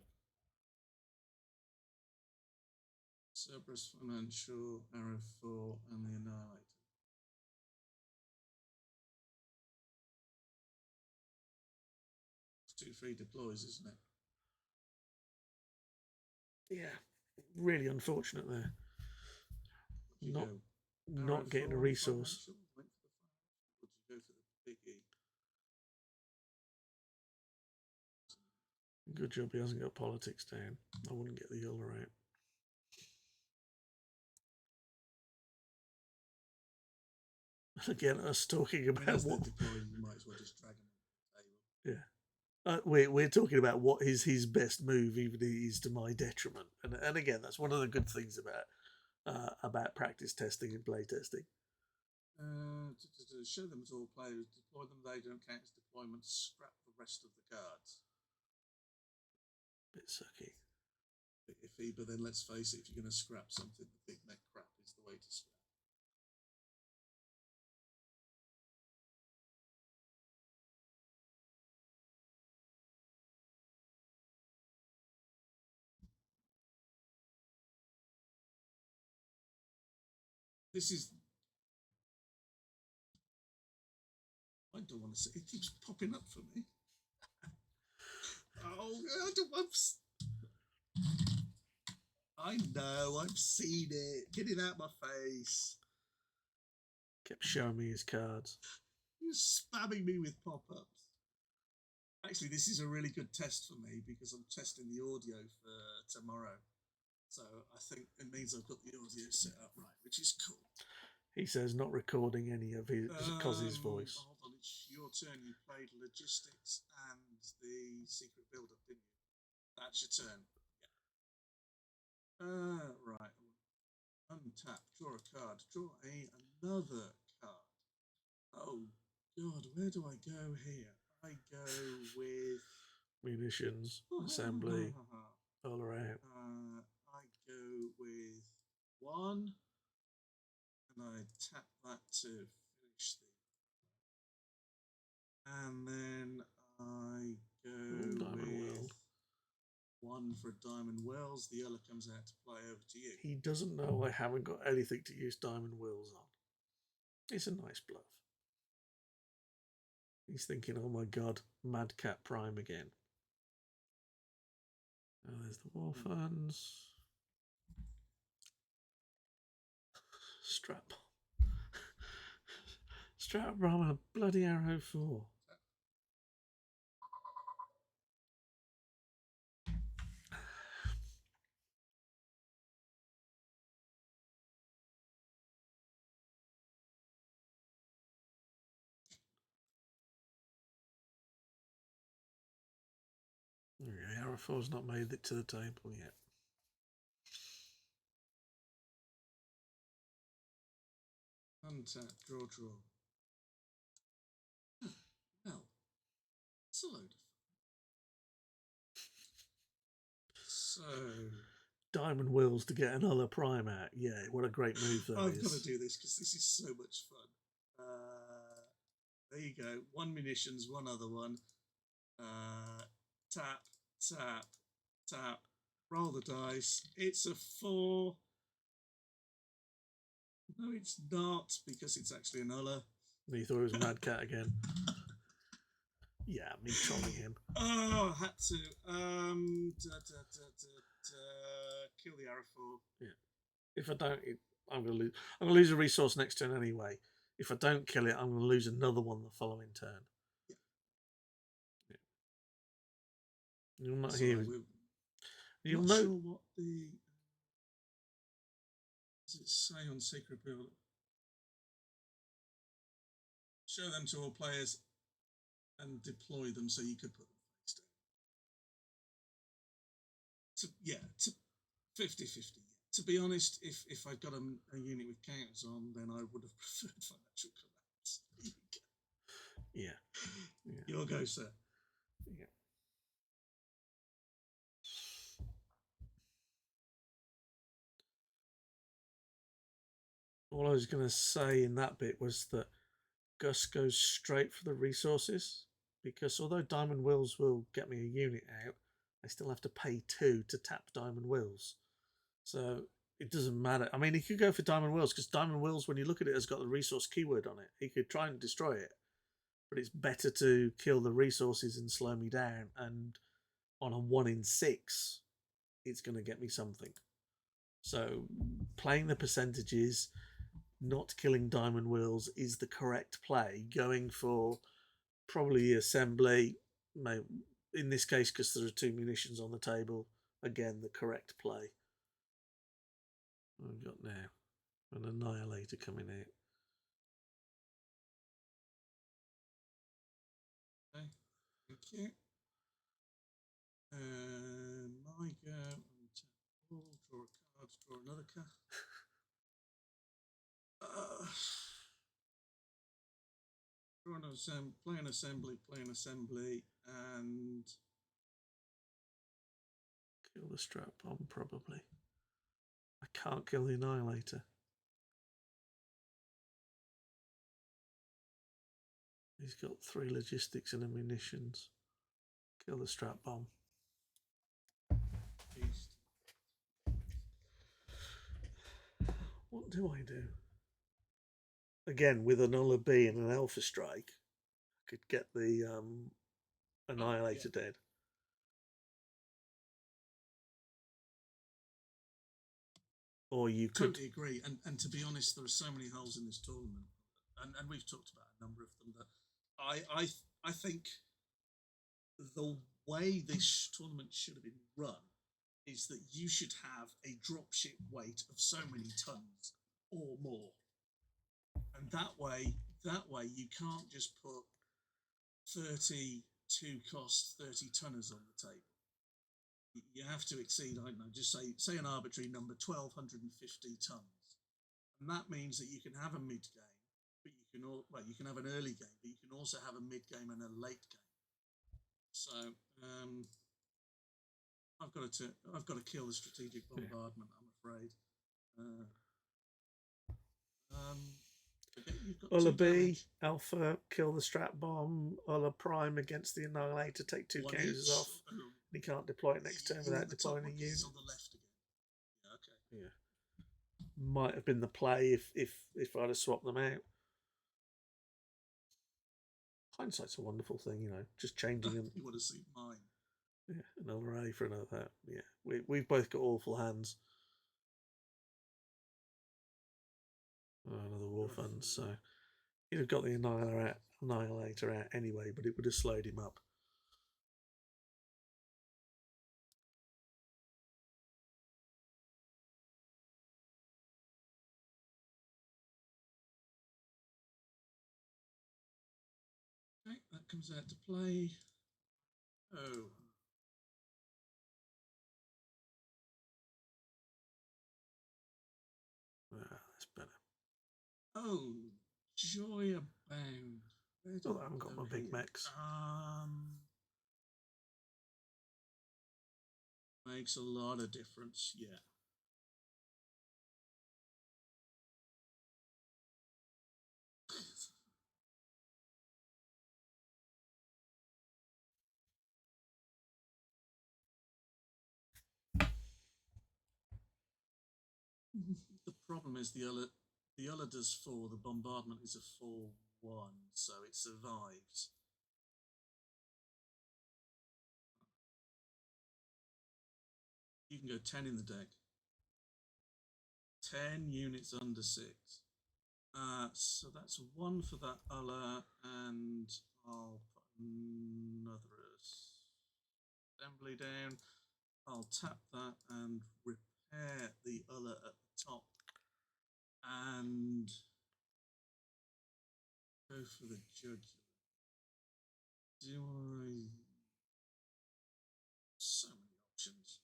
Cerberus Financial, Arrow 4, and the Annihilator. It's 2 free deploys, isn't it? Yeah, really unfortunate there. Not getting a resource. Went for the would you go for the biggie? Good job he hasn't got politics down. I wouldn't get the Yola out. Again, us talking about what deployed, you might as well just drag him on the table. Yeah. We're talking about what is his best move, even if it is to my detriment. And again, that's one of the good things about practice testing and play testing. To show them to all players, deploy them, they don't count as deployments, scrap the rest of the cards. Bit sucky. Bit iffy, but then let's face it, if you're going to scrap something, the big mech crap is the way to scrap. This is I don't want to see it. Keeps popping up for me. Oh, I don't. I know. I've seen it. Get it out my face. Kept showing me his cards. You're spamming me with pop-ups. Actually, this is a really good test for me because I'm testing the audio for tomorrow. So I think it means I've got the audio set up right, which is cool. He says not recording any of his Cozzy's voice. Hold on, it's your turn. You played logistics and the secret build-up, didn't you? That's your turn. Yeah. Right. Untap. Draw a card. Draw another card. Oh God, where do I go here? I go with munitions, assembly, all around. I go with 1, and I tap that to finish and then I go with 1 for Diamond Wells. The other comes out to play over to you. He doesn't know I haven't got anything to use Diamond Wells on. It's a nice bluff. He's thinking, oh my god, Mad Cat Prime again. Oh, there's the war funds. Strap. Strap bomb a bloody arrow 4. Yeah, arrow 4's not made it to the table yet. Untap, draw. Well, it's a load of fun. So Diamond Wills to get another prime out. Yeah, what a great move that I've got to do this because this is so much fun. There you go. 1 munitions, 1 other one. Tap, tap, tap. Roll the dice. It's a 4. No, it's not, because it's actually an Ulla. You thought it was Mad Cat again. Yeah, me trolling him. Oh, I had to. Kill the arrow 4. Yeah. If I don't, I'm gonna lose. I'm gonna lose a resource next turn anyway. If I don't kill it, I'm gonna lose another one the following turn. Yeah. Yeah. You'll not Sorry, hear. You'll not know. Sure what the. Does it say on Secret Build? Show them to all players and deploy them so you could put them face down. To 50-50. To be honest, if I'd got a unit with counters on, then I would have preferred financial collapse. Yeah. Your go, sir. Yeah. All I was going to say in that bit was that Gus goes straight for the resources, because although Diamond Wills will get me a unit out, I still have to pay 2 to tap Diamond Wills. So it doesn't matter. I mean, he could go for Diamond Wills, because Diamond Wills, when you look at it, has got the resource keyword on it. He could try and destroy it, but it's better to kill the resources and slow me down. And on a 1 in 6, it's going to get me something. So playing the percentages, not killing Diamond Wills is the correct play. Going for probably assembly, in this case, because there are 2 munitions on the table, again, the correct play. What have we got now? An Annihilator coming out. Okay, thank you. My go. Draw a card, draw another card. Draw an assembly, play an assembly, and kill the strap bomb, probably. I can't kill the Annihilator. He's got 3 logistics and a munitions. Kill the strap bomb. East. What do I do? Again, with an Ulla B and an Alpha Strike, could get the Annihilator dead. Or you could totally agree. And to be honest, there are so many holes in this tournament, and we've talked about a number of them that I think the way this tournament should have been run is that you should have a dropship weight of so many tons or more, and that way you can't just put 32 cost 30 tonners on the table. You have to exceed, I don't know, just say an arbitrary number, 1,250 tons, and that means that you can have a mid game, but you can have an early game, but you can also have a mid game and a late game. So I've got to kill the strategic bombardment. I'm afraid. Ulla B, Alpha, kill the strat bomb. Ulla Prime against the Annihilator, take 2 counters off. He can't deploy it next turn without deploying a unit. On the left again. Yeah, okay. Yeah. Might have been the play if I'd have swapped them out. Hindsight's a wonderful thing, you know, just changing them. You want to see mine. Yeah, another A for another. Yeah, we've both got awful hands. Another War Fund, so he'd have got the Annihilator out anyway, but it would have slowed him up. Okay, that comes out to play. Oh. That's better. Oh, joy abound. Oh, I haven't got my big mechs. Makes a lot of difference, yeah. The problem is the Ulla does 4, the bombardment is a 4-1, so it survives. You can go 10 in the deck. 10 units under 6. So that's 1 for that Ulla, and I'll put another assembly down. I'll tap that and repair the Ulla at the top. And go for the jugular. Do I? So many options.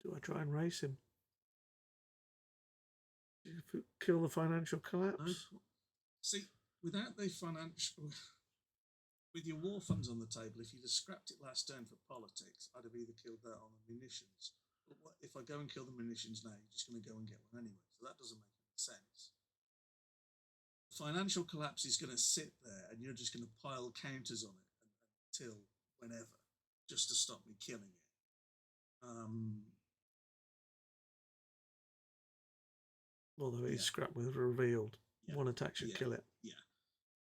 Do I try and race him? Kill the financial collapse? No. See, without the financial, with your war funds on the table, if you'd have scrapped it last turn for politics, I'd have either killed that on the munitions. But what, if I go and kill the munitions now, you're just going to go and get one anyway. So that doesn't make any sense. Financial collapse is going to sit there, and you're just going to pile counters on it until whenever, just to stop me killing it. Although its scrap was revealed, one attack should kill it. Yeah.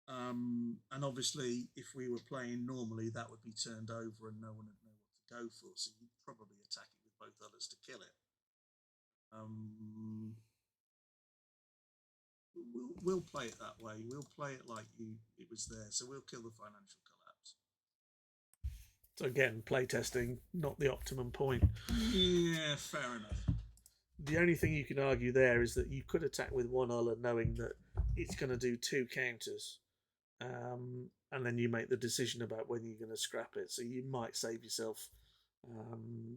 And obviously, if we were playing normally, that would be turned over and no one would know what to go for. So you'd probably attack it with both others to kill it. We'll play it that way. We'll play it like it was there. So we'll kill the financial collapse. So again, playtesting, not the optimum point. Yeah, fair enough. The only thing you can argue there is that you could attack with one Ulla knowing that it's going to do 2 counters. And then you make the decision about whether you're going to scrap it. So you might save yourself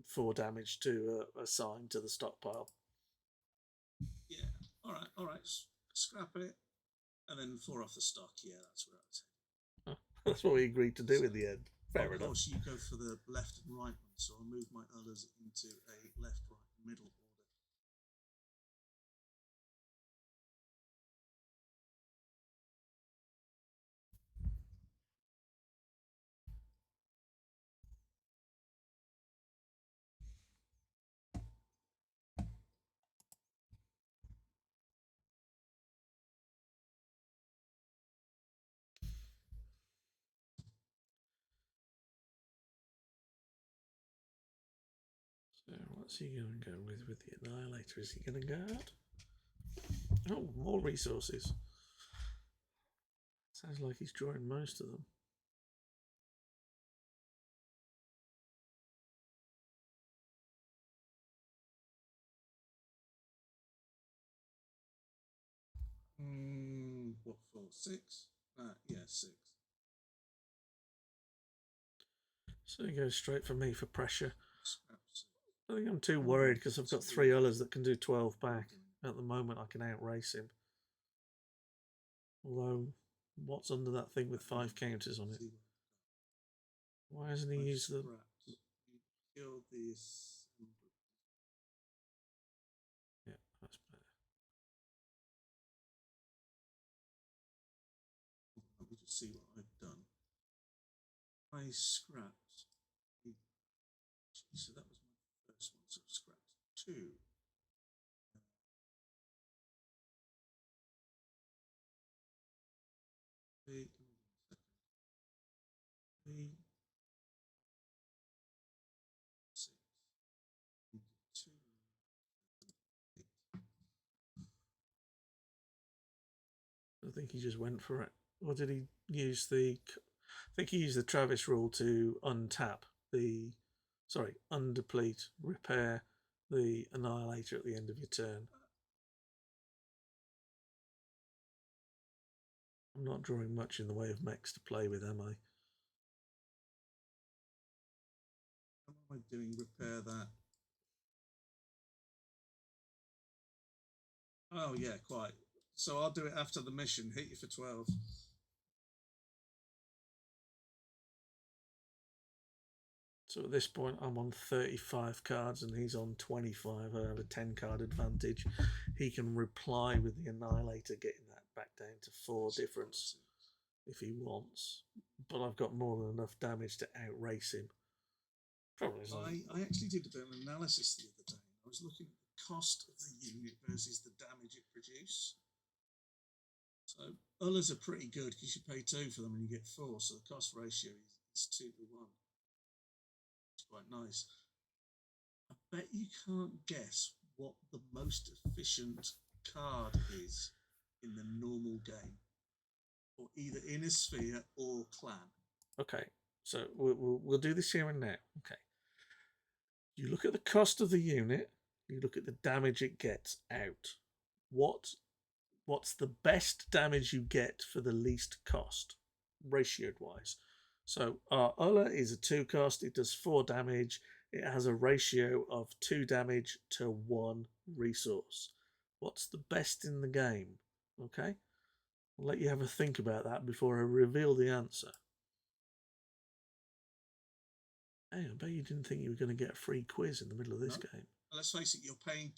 4 damage to assign to the stockpile. Yeah, all right. Scrap it, and then 4 off the stock. Yeah, that's what I'd say. That's what we agreed to do in the end. Fair enough. Of course, you go for the left and right one, so I'll move my Ullas into a left, right, middle order. So what's he going to go with the Annihilator? Is he going to guard? Oh, more resources. Sounds like he's drawing most of them. What for? 6? Yeah, 6. So he goes straight for me for pressure. Scraps. I think I'm too worried because I've got 3 others that can do 12 back. At the moment, I can outrace him. Although, what's under that thing with 5 counters on it? Why hasn't he used the... Kill this. Yeah, that's better. Let me just see what I've done. I scrapped. So that was my first one. So scrapped 2. 3. 3. 6. 2. I think he just went for it. Or did he use the... I think he used the Travis rule to untap the... Sorry, undeplete, repair the Annihilator at the end of your turn. I'm not drawing much in the way of mechs to play with, am I? How am I doing? Repair that. Oh, yeah, quite. So I'll do it after the mission. Hit you for 12. So at this point, I'm on 35 cards and he's on 25. I have a 10 card advantage. He can reply with the Annihilator, getting that back down to 4 difference if he wants. But I've got more than enough damage to outrace him. Probably I actually did a bit of an analysis the other day. I was looking at the cost of the unit versus the damage it produces. So Ullers are pretty good because you pay 2 for them and you get 4. So the cost ratio is 2 to 1. It's quite nice. I bet you can't guess what the most efficient card is in the normal game, or either in a sphere or clan. Okay, so we'll do this here and now. Okay, you look at the cost of the unit. You look at the damage it gets out. What's the best damage you get for the least cost, ratioed wise? So our Ulla is a 2 cost. It does 4 damage. It has a ratio of 2 damage to 1 resource. What's the best in the game? Okay, I'll let you have a think about that before I reveal the answer. Hey, I bet you didn't think you were going to get a free quiz in the middle of this game. Let's face it, you're paying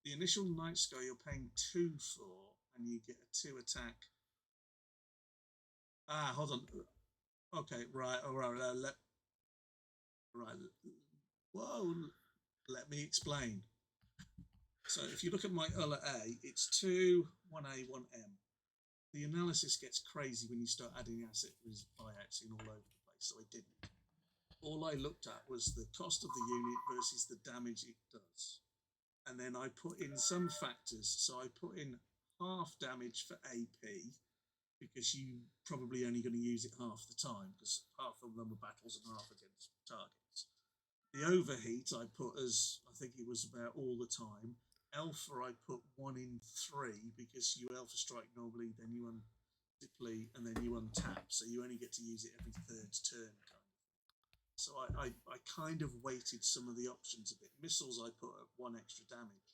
the initial Night Sky you're paying 2 for, and you get a 2 attack. Hold on. Okay, right, all right. Whoa, let me explain. So if you look at my Ulla A, it's 2, 1A, 1M. The analysis gets crazy when you start adding asset buyouts in all over the place, so I didn't. All I looked at was the cost of the unit versus the damage it does. And then I put in some factors. So I put in half damage for AP, because you probably only going to use it half the time, because half of them are battles and half against targets. The overheat I put as, I think it was about all the time. Alpha I put 1 in 3, because you Alpha strike normally, then you undeplete, and then you untap, so you only get to use it every 3rd turn. So I kind of weighted some of the options a bit. Missiles I put at 1 extra damage.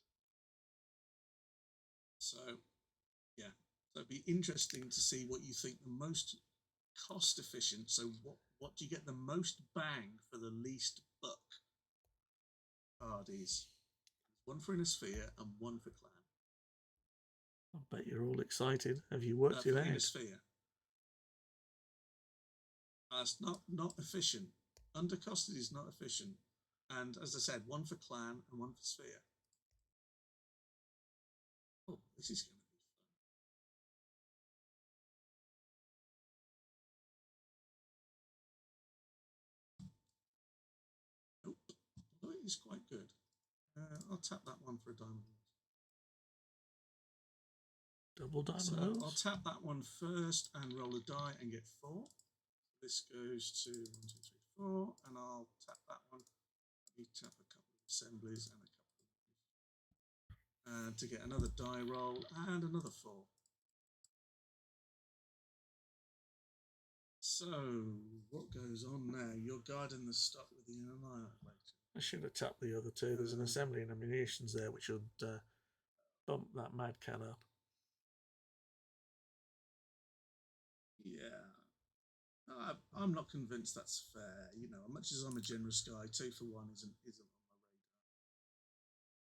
So yeah, so it'd be interesting to see what you think the most cost efficient. So what do you get the most bang for the least buck card is? 1 for Innisphere and 1 for Clan. I bet you're all excited. Have you worked it out? Innisphere. It's not efficient. Undercosted is not efficient. And as I said, 1 for Clan and 1 for Sphere. Oh, this is going to be fun. Nope. is quite good. I'll tap that one for a diamond. Double diamond So wheels? I'll tap that one first and roll a die and get 4. This goes to 1, 2, 3, 4, and I'll tap that one. You tap a couple of assemblies and a couple to get another die roll and another 4. So what goes on now? You're guarding the stock with the Annihilator. I should have tapped the other two. There's an assembly and munitions there which would bump that Mad Cat up. Yeah. I'm not convinced that's fair. You know, as much as I'm a generous guy, 2 for 1 isn't on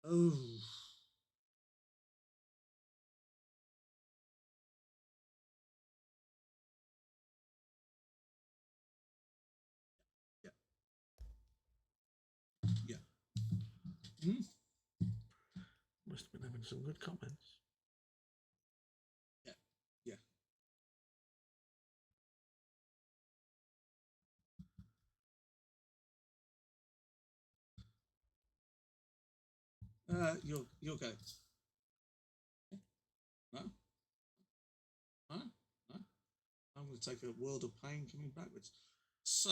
my radar. Oh. Yeah. Hmm? Must have been having some good comments. Yeah. Yeah. You'll go. No? No? No? I'm going to take a world of pain coming backwards. So.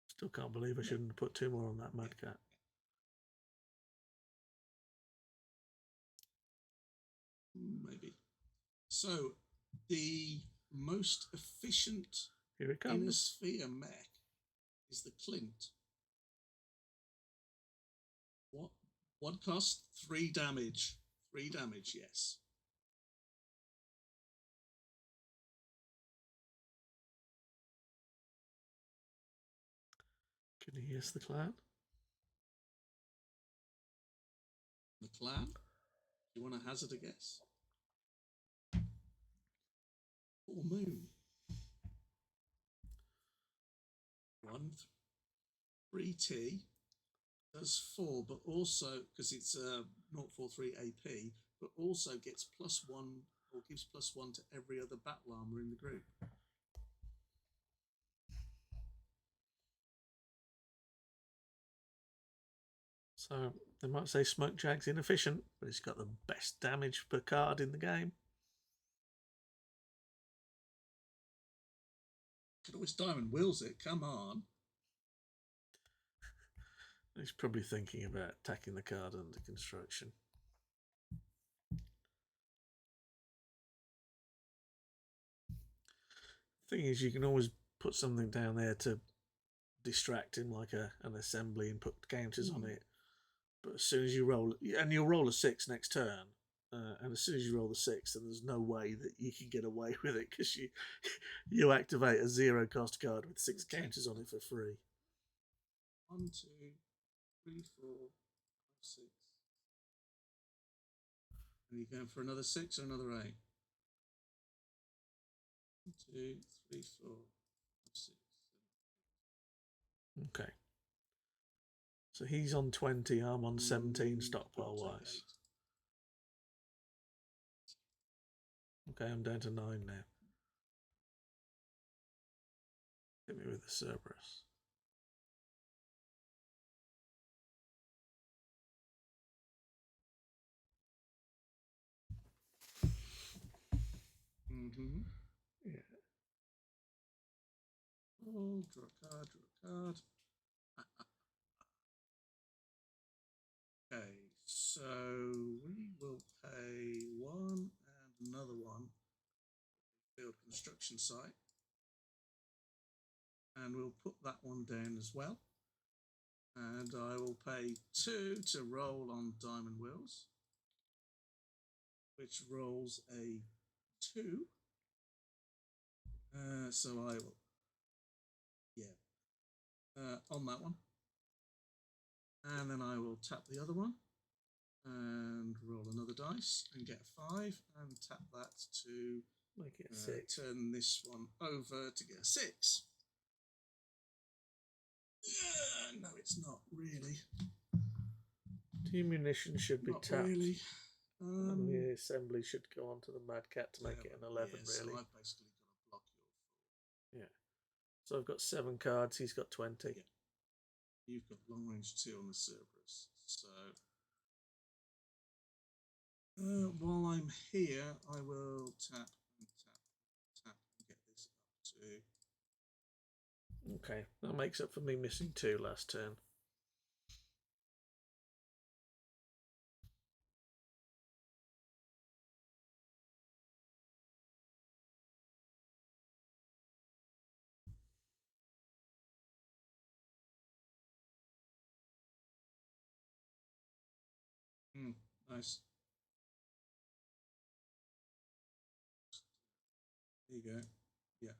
Still can't believe I shouldn't have put 2 more on that Mad Cat. Maybe. So, the most efficient Here it inner comes. sphere mech is the Clint. What cost? 3 damage. 3 damage, yes. Can you guess the clan? The clan? Do you want to hazard a guess? Full moon. 1 3T does 4, but also because it's 043 AP, but also gets +1 or gives +1 to every other battle armor in the group. So they might say Smoke Jag's inefficient, but it's got the best damage per card in the game. Could always diamond wheels it. Come on. He's probably thinking about attacking the card under construction. Thing is, you can always put something down there to distract him, like an assembly, and put counters on it. But as soon as you roll, and you'll roll a 6 next turn, and as soon as you roll the 6, then there's no way that you can get away with it because you activate a 0 cost card with 6 counters on it for free. 1, 2, 3, 4, 5, 6. Are you going for another 6 or another 8? 1, 2, 3, 4, 5, 6. Okay. So he's on 20, I'm on 17 stockpile wise. Okay, I'm down to 9 now. Hit me with the Cerberus. Yeah. Oh, draw a card, draw a card. Okay, so we will pay 1 and another 1. Field construction site. And we'll put that one down as well. And I will pay 2 to roll on diamond wheels, which rolls a 2. So I will, on that one. And then I will tap the other one and roll another dice and get a 5 and tap that to make it a 6. Turn this one over to get a 6. Yeah, no, it's not really. 2 munitions should be not tapped. Really. And the assembly should go on to the Mad Cat to make it an 11, yeah, really. So I've basically got to block your 4. Yeah. So I've got 7 cards, he's got 20. Yeah. You've got long range 2 on the Cerberus. So while I'm here, I will tap and tap and get this up to. Okay, that makes up for me missing 2 last turn. Nice. There you go. Yeah.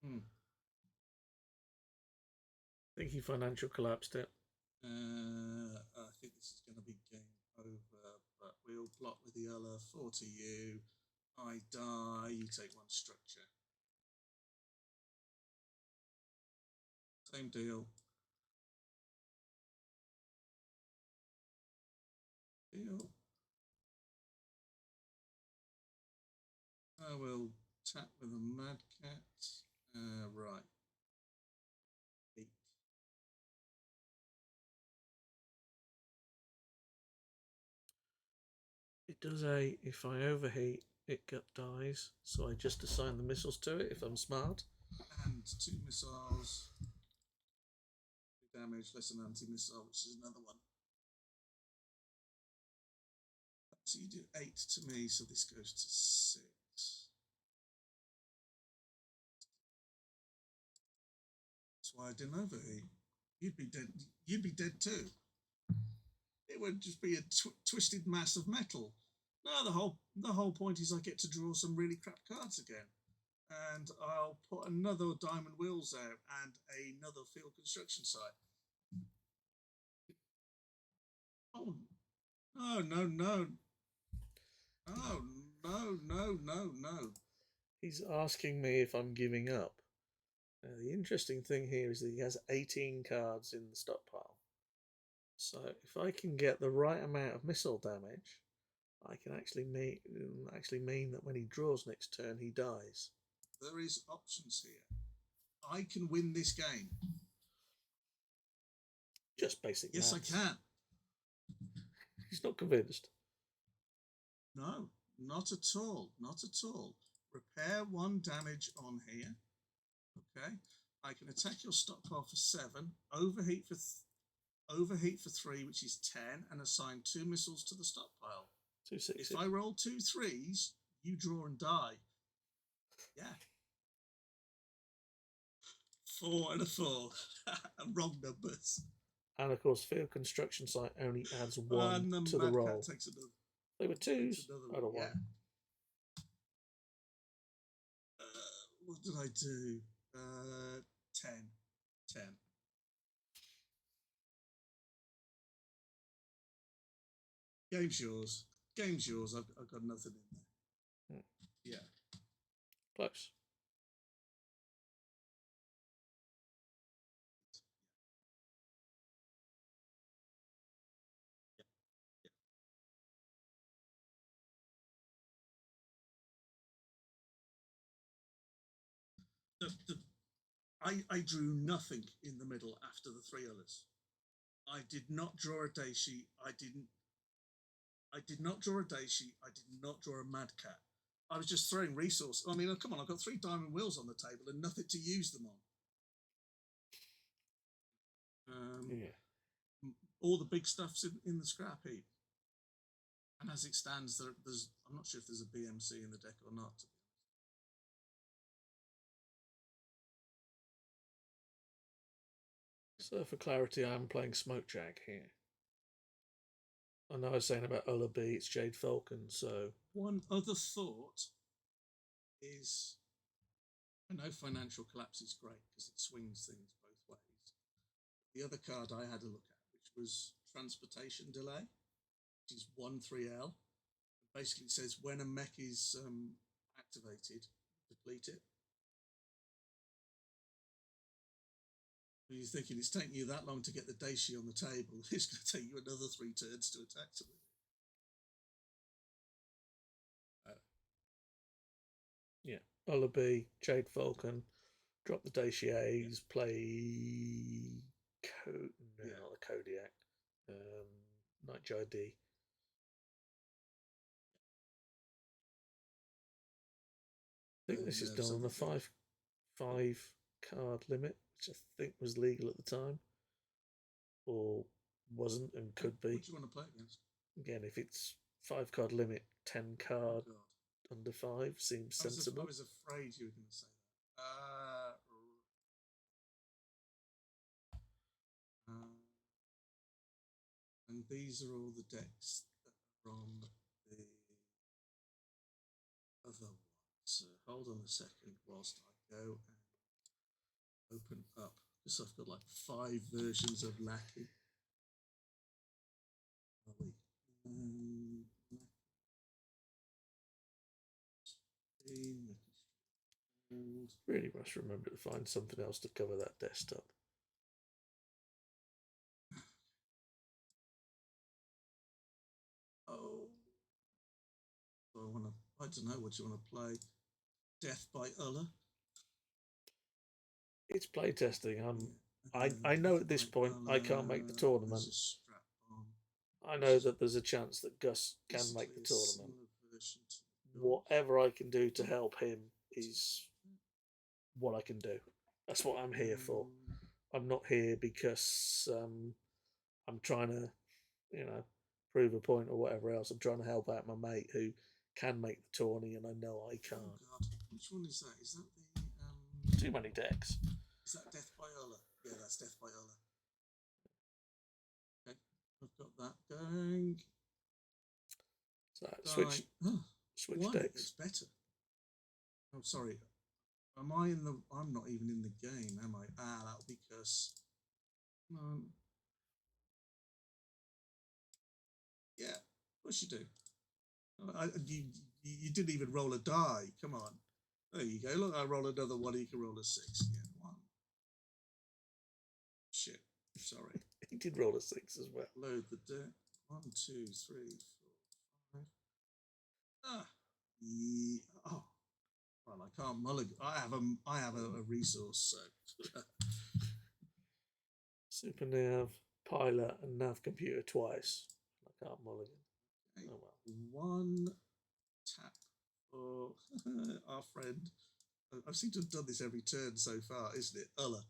I think he financial collapsed it. I think this is going to be game over, but we'll block with the other 4 to you. I die, you take 1 structure. Same deal. I will tap with a Mad Cat. Right. 8. It does if I overheat, it dies. So I just assign the missiles to it if I'm smart. And 2 missiles. Damage less an anti-missile, which is another 1. So you do 8 to me, so this goes to 6. That's why I didn't overheat. You'd be dead. You'd be dead too. It would just be a twisted mass of metal. No, the whole point is I get to draw some really crap cards again, and I'll put another diamond wheels out and another field construction site. Oh no no no no no no no no! He's asking me if I'm giving up. The interesting thing here is that he has 18 cards in the stockpile. So if I can get the right amount of missile damage, I can actually mean that when he draws next turn, he dies. There is options here. I can win this game. Just basic Yes, maths. I can. He's not convinced. No, not at all. Not at all. Repair 1 damage on here. Okay. I can attack your stockpile for 7. Overheat for 3, which is 10, and assign 2 missiles to the stockpile. 2 6. If I roll 2 3s, you draw and die. Yeah. 4 and a 4. Wrong numbers. And of course, field construction site only adds 1 to the roll. Takes another, they were 2s out of 1. Yeah. What did I do? 10. 10. Game's yours. Game's yours. I've got nothing in there. Yeah. Close. I drew nothing in the middle after the 3 others. I did not draw a day sheet. I did not draw a day sheet. I did not draw a Mad Cat. I was just throwing resources. I mean, come on, I've got 3 diamond wheels on the table and nothing to use them on. Yeah. All the big stuff's in the scrap heap. And as it stands, I'm not sure if there's a BMC in the deck or not. So for clarity, I'm playing Smoke Jag here. I know I was saying about Ola B, it's Jade Falcon, so... One other thought is, I know financial collapse is great because it swings things both ways. The other card I had a look at, which was transportation delay, which is 1/3L. Basically it says when a mech is activated, deplete it. You're thinking it's taking you that long to get the Daishi on the table. It's going to take you another 3 turns to attack to it. Yeah, Ullaby, Jade Falcon, drop the Daciers, play no, Yeah. not the Kodiak, Nightjar D. I think this is done on a five card limit, which I think was legal at the time, or wasn't and could be. What do you want to play against? Again, if it's 5 card limit, 10 card God. under 5 seems sensible. I was afraid you were going to say that. And these are all the decks that are on the other one. So hold on a second whilst I go and open up. Because I've got like 5 versions of Lackey. Really must remember to find something else to cover that desktop. Oh, so I don't know what you want to play. Death by Ulla. It's playtesting. I know at this point I can't make the tournament. I know that there's a chance that Gus can make the tournament. Whatever I can do to help him is what I can do. That's what I'm here for. I'm not here because I'm trying to, prove a point or whatever else. I'm trying to help out my mate who can make the tourney, and I know I can't. Oh God, which one is that? Is that the Too many decks. Is that Death by Ulla? Yeah, that's Death by Ulla. Okay, I've got that going. So switch decks. It's better. Oh, sorry. I'm not even in the game, am I? That'll be because. Yeah, of course you do. You didn't even roll a die. Come on. There you go. Look, I roll another one. You can roll a 6. Yeah, 1. Shit. Sorry. He did roll a 6 as well. Load the deck. 1, 2, 3, 4, 5. Ah. Yeah. Oh. Well, I can't mulligan. I have a resource, so. Super Nav, Pilot, and Nav Computer twice. I can't mulligan. Okay. Oh well. 1 tap for our friend. I seem to have done this every turn so far, isn't it? Ulla.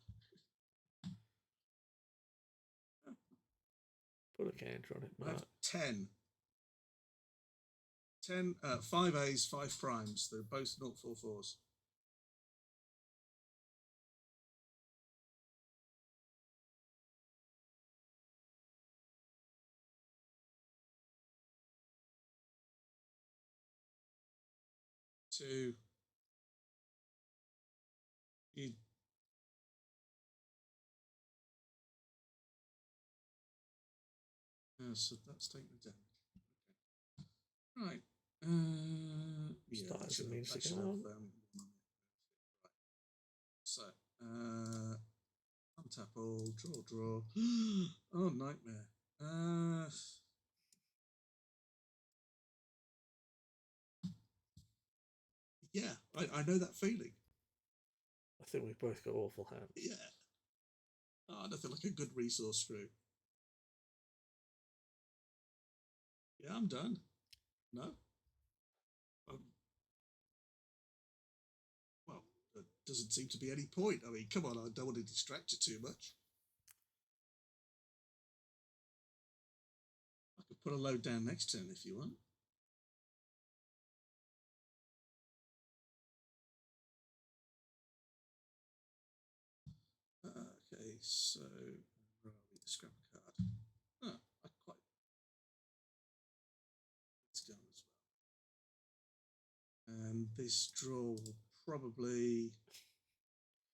Put a counter on it, Mark. 10. 5 A's, 5 primes. They're both 044s. Two. So that's taking the damage. Okay. Right. Yeah, that should have right. So, untap all, draw. Oh, nightmare. Yeah, I know that feeling. I think we've both got awful hands. Yeah. Oh, nothing like a good resource screw. Yeah, I'm done. No? Well, there doesn't seem to be any point. I mean, come on, I don't want to distract you too much. I could put a load down next turn if you want. Okay, so where are we? Scrap a card. I quite. It's gone as well. And this draw will probably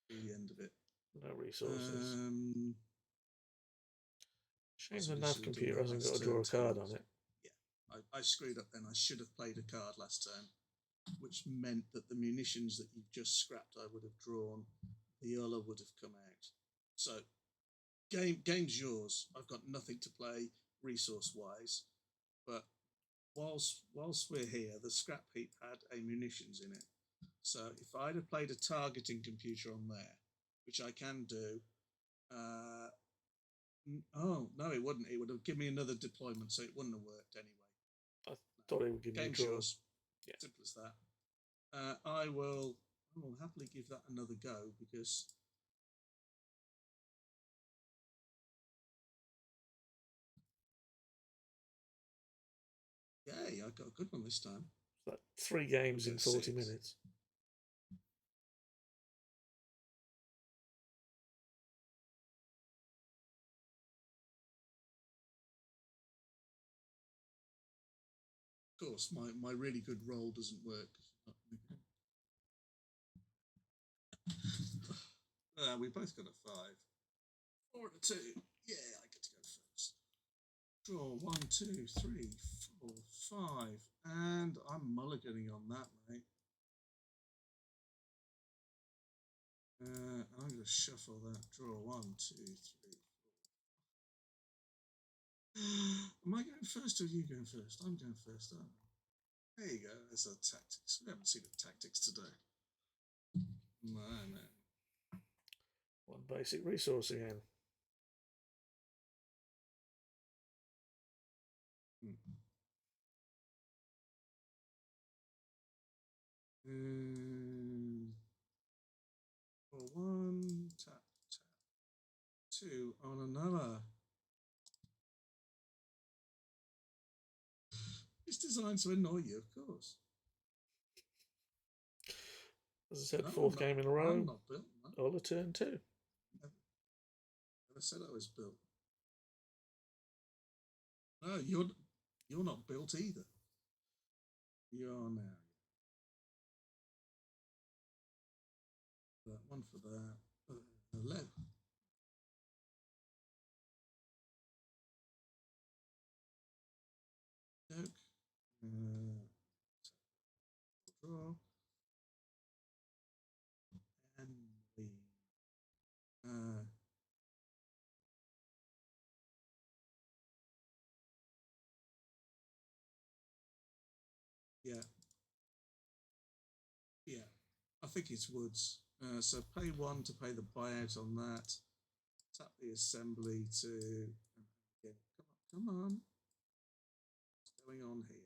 be the end of it. No resources. Shame the nav computer hasn't got to draw a card on it. Yeah, I screwed up then. I should have played a card last turn, which meant that the munitions that you've just scrapped I would have drawn. The Ulla would have come out. So, game's yours. I've got nothing to play resource-wise, but whilst we're here, the scrap heap had a munitions in it. So if I'd have played a targeting computer on there, which I can do, oh no, it wouldn't. It would have given me another deployment, so it wouldn't have worked anyway. I thought it would give me a Game draw. yours. Yeah. Simple as that. I will happily give that another go because yay, I got a good one this time. It's like 3 games in 40 6. minutes. Of course, my really good roll doesn't work. We both got a 5. 4 and a 2. Yeah, I get to go first. Draw 1, 2, 3, 4, 5. And I'm mulliganing on that, mate. I'm going to shuffle that. Draw 1, 2, 3, 4. Am I going first or are you going first? I'm going first, aren't I? There you go. There's our tactics. We haven't seen the tactics today. No, man. 1 basic resource again. For 1, tap, tap. 2 on another. It's designed to annoy you, of course. As I said, 4th game in a row. I'm not built. No. All a turn 2. Never said I was built. No, you're not built either. You are now. That one for that. 11. Joke. Draw. And we. Yeah. Yeah. I think it's woods. So pay 1 to pay the buyout on that. Tap the assembly to. Come on. What's going on here?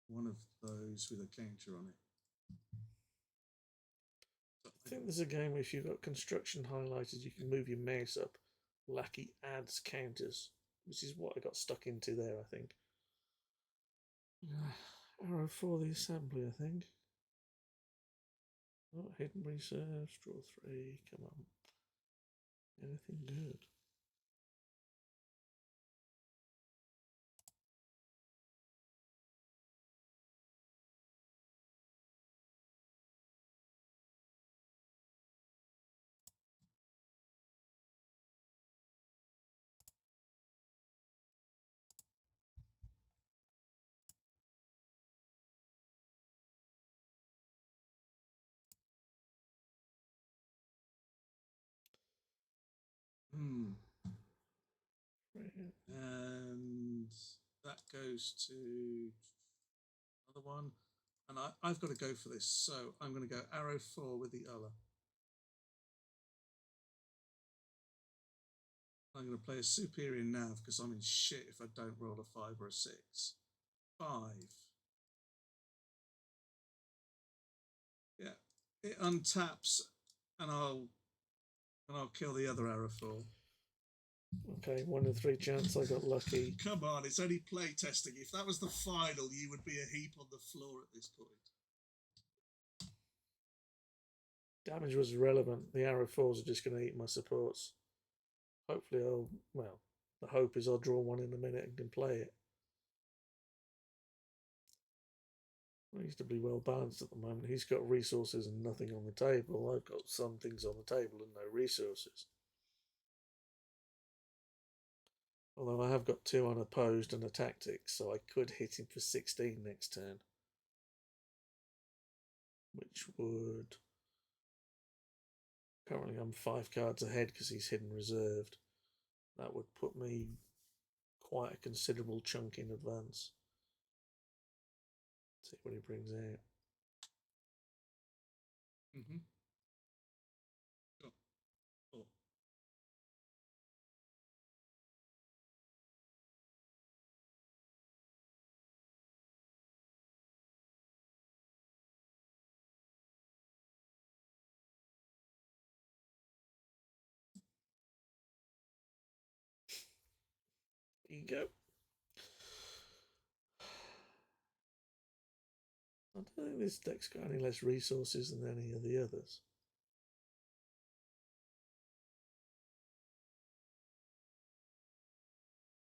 One of those with a counter on it. I think there's a game where if you've got construction highlighted, you can move your mouse up. Lackey adds counters, which is what I got stuck into there, I think. Arrow for the assembly, I think. Oh, hidden reserves, draw 3, come on. Anything good? And that goes to another one. And I've got to go for this. So I'm going to go arrow 4 with the other. I'm going to play a superior nav because I'm in shit if I don't roll a 5 or a 6. 5. Yeah. It untaps and I'll kill the other arrow 4. Okay, 1 in 3 chance I got lucky. Come on, it's only play testing. If that was the final, you would be a heap on the floor at this point. Damage was irrelevant. The arrow 4s are just going to eat my supports. Hopefully the hope is I'll draw 1 in a minute and can play it. Reasonably well balanced at the moment. He's got resources and nothing on the table. I've got some things on the table and no resources. Although I have got 2 unopposed and a tactic, so I could hit him for 16 next turn. Which would... Currently I'm 5 cards ahead because he's hidden reserved. That would put me quite a considerable chunk in advance. See what he brings out. Mm-hmm. Sure. Oh. There you go. I don't think this deck's got any less resources than any of the others.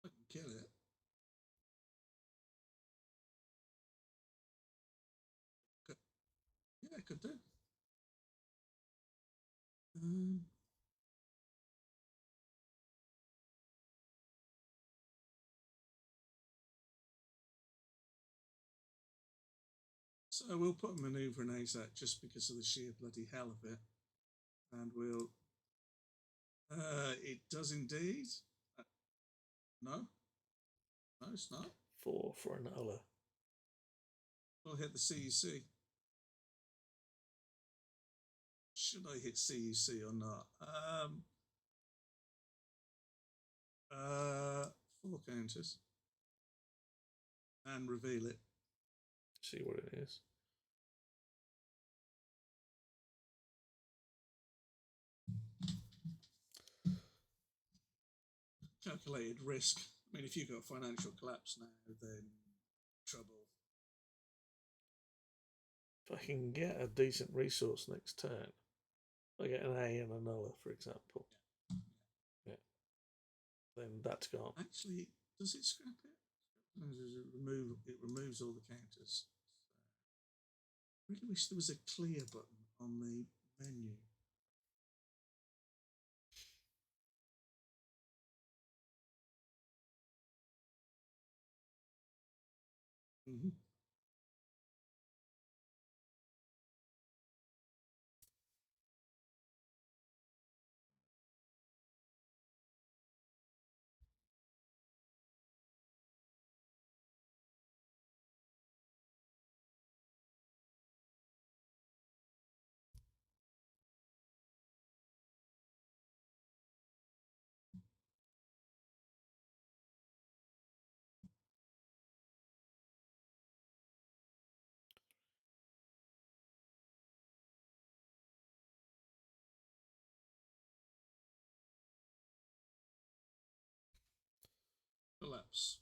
I can kill it. Yeah, I could do. Um, so we'll put a manoeuvre in ASAP just because of the sheer bloody hell of it. And we'll. It does indeed. No. No, it's not. 4 for an Ola. We'll hit the CUC. Should I hit CUC or not? 4 counters. And reveal it. See what it is. Calculated risk. I mean, if you've got financial collapse now, then trouble. If I can get a decent resource next turn, I get an A and a Nulla, for example. Yeah. Then that's gone. Actually, does it scrap it? It removes all the counters. I really wish there was a clear button on the menu. Mm-hmm. Collapse.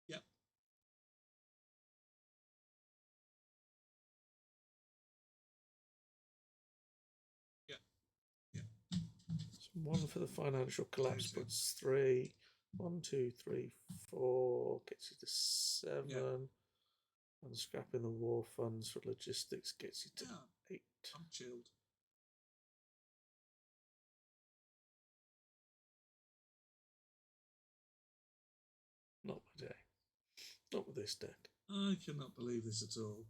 Yep. Yep. Yep. So 1 for the financial collapse puts 3. 1, 2, 3, 4 gets you to 7. Yep. And scrapping the war funds for logistics gets you to 8. I'm chilled. Not my day. Not with this deck. I cannot believe this at all.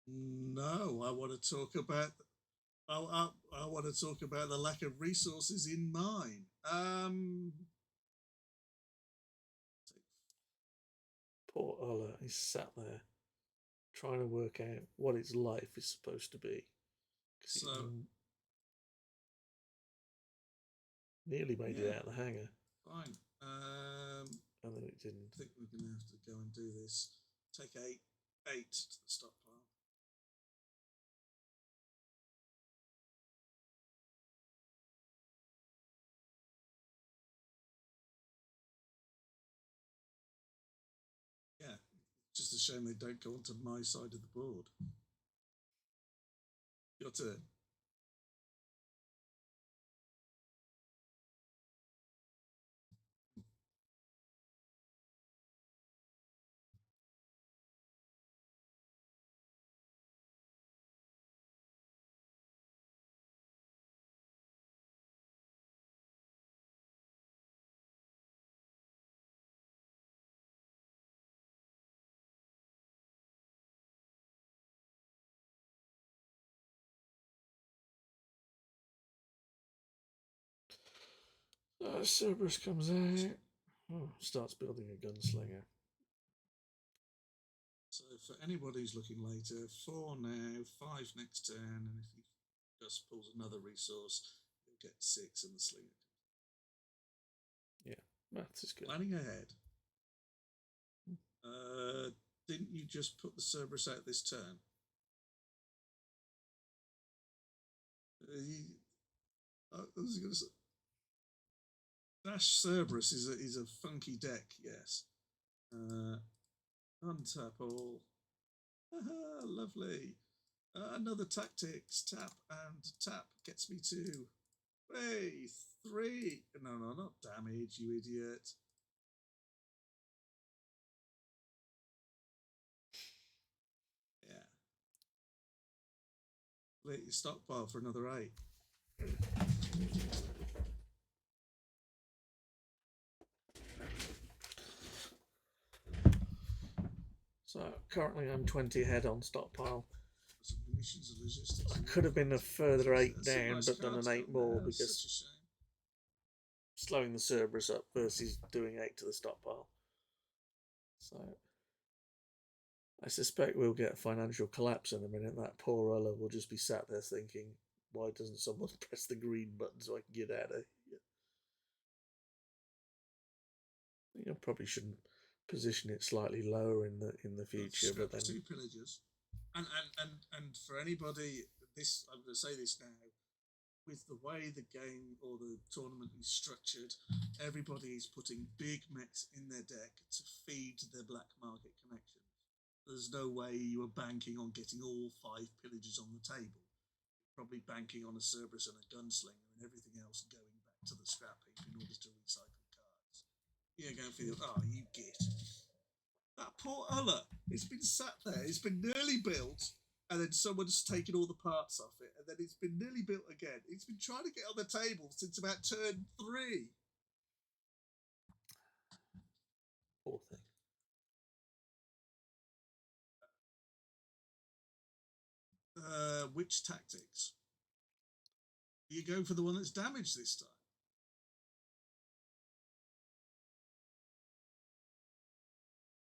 No, I want to talk about. I want to talk about the lack of resources in mine. Poor Ola, he's sat there trying to work out what his life is supposed to be. So nearly made it out of the hangar. Fine. And then it didn't. I think we're going to have to go and do this. Take 8 to the stockpile. Yeah, just a shame they don't go onto my side of the board. Your turn. Cerberus comes out. Oh, starts building a gunslinger. So for anybody who's looking later, 4 now, 5 next turn, and if he just pulls another resource, he'll get 6 and the slinger. Yeah, maths is good. Planning ahead. Didn't you just put the Cerberus out this turn? I was going to say, Dash Cerberus is a funky deck, yes. Untap all. Aha, lovely. Another tactics. Tap and tap gets me 2. Hey, 3. No, not damage, you idiot. Yeah. Wait, your stockpile for another 8. So currently I'm 20 ahead on stockpile. Some munitions and logistics. I could have been a further 8 down, but done an 8 more because slowing the Cerberus up versus doing 8 to the stockpile. So I suspect we'll get a financial collapse in a minute. That poor Ulla will just be sat there thinking, why doesn't someone press the green button so I can get out of here? I think I probably shouldn't position it slightly lower in the future, but then 2 pillagers. And for anybody, this I'm going to say this now, with the way the game or the tournament is structured, everybody is putting big mechs in their deck to feed their black market connections. There's no way you are banking on getting all 5 pillagers on the table. You're probably banking on a Cerberus and a gunslinger and everything else going back to the scrap heap in order to recycle cards. You're going for the, oh, you git. That poor Ulla, it's been sat there, it's been nearly built, and then someone's taken all the parts off it, and then it's been nearly built again. It's been trying to get on the table since about turn 3. poor thing. Which tactics? You go for the one that's damaged this time.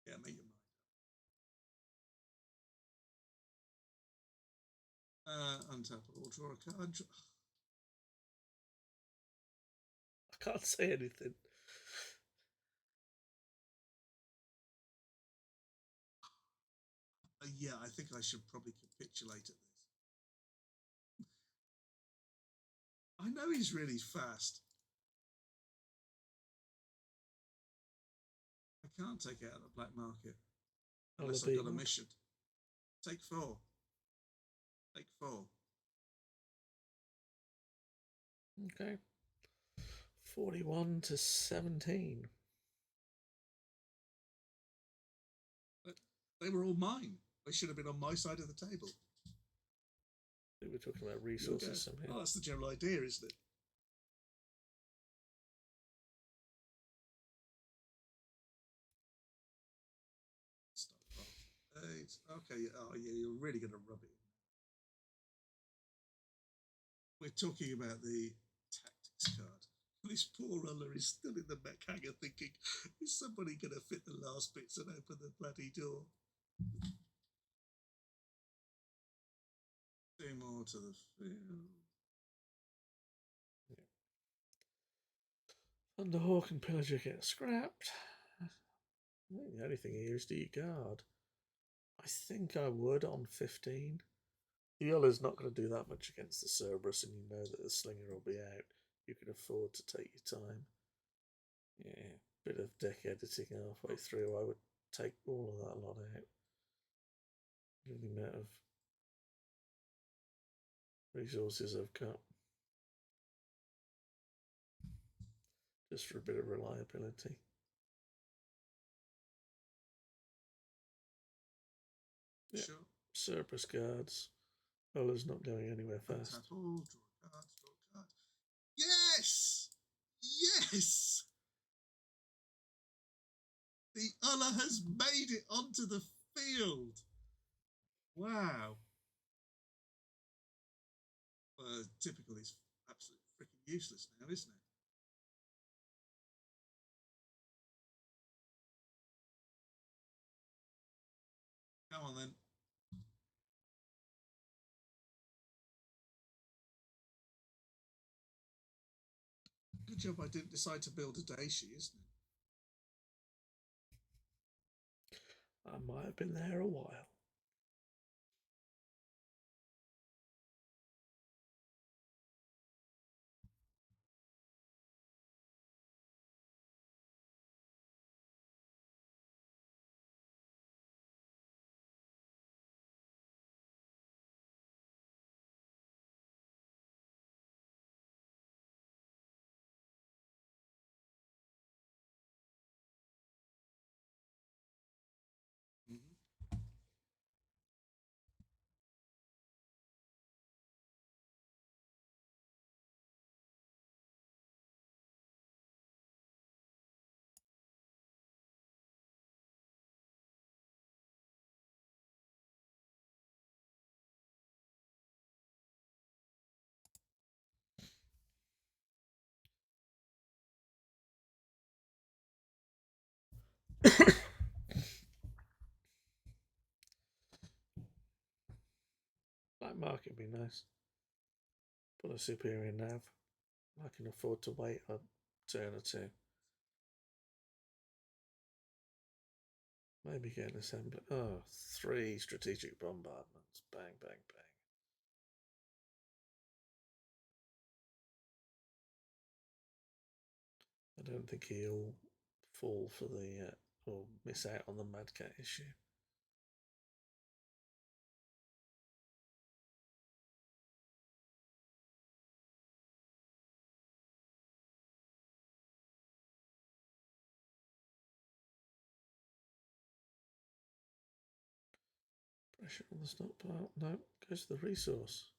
Yeah, make your mind up. Untap it all, draw a card. I can't say anything. Yeah, I think I should probably capitulate at this. I know he's really fast. I can't take it out of the black market unless I've got a mission. Take 4. Take 4. Okay. 41 to 17. But they were all mine. They should have been on my side of the table. I think we're talking about resources somehow. Oh, that's the general idea, isn't it? Okay, oh yeah, you're really going to rub it. We're talking about the tactics card. This poor Uller is still in the mech hangar thinking, is somebody going to fit the last bits and open the bloody door? 2 more to the field. Yeah. Thunderhawk and Pillager get scrapped. I think the only thing here is do you guard? I think I would on 15. The Ulla's not going to do that much against the Cerberus, and you know that the Slinger will be out. You can afford to take your time. Yeah, bit of deck editing halfway through. I would take all of that lot out. Given the amount of resources I've got. Just for a bit of reliability. Yeah. Sure. Cerberus guards. Ulla's not going anywhere fast. Tap all, draw cards, draw cards. Yes! Yes! The Ulla has made it onto the field. Wow. Typical is absolutely freaking useless now, isn't it? Come on then. Good job I didn't decide to build a Daishi, isn't it? I might have been there a while. Mm-hmm. Black market would be nice. Put a superior nav. I can afford to wait a turn or two. Maybe get an assembly. Oh, 3 strategic bombardments. Bang, bang, bang. I don't think he'll fall for the or miss out on the Mad Cat issue. Pressure on the stockpile. No, goes to the resource.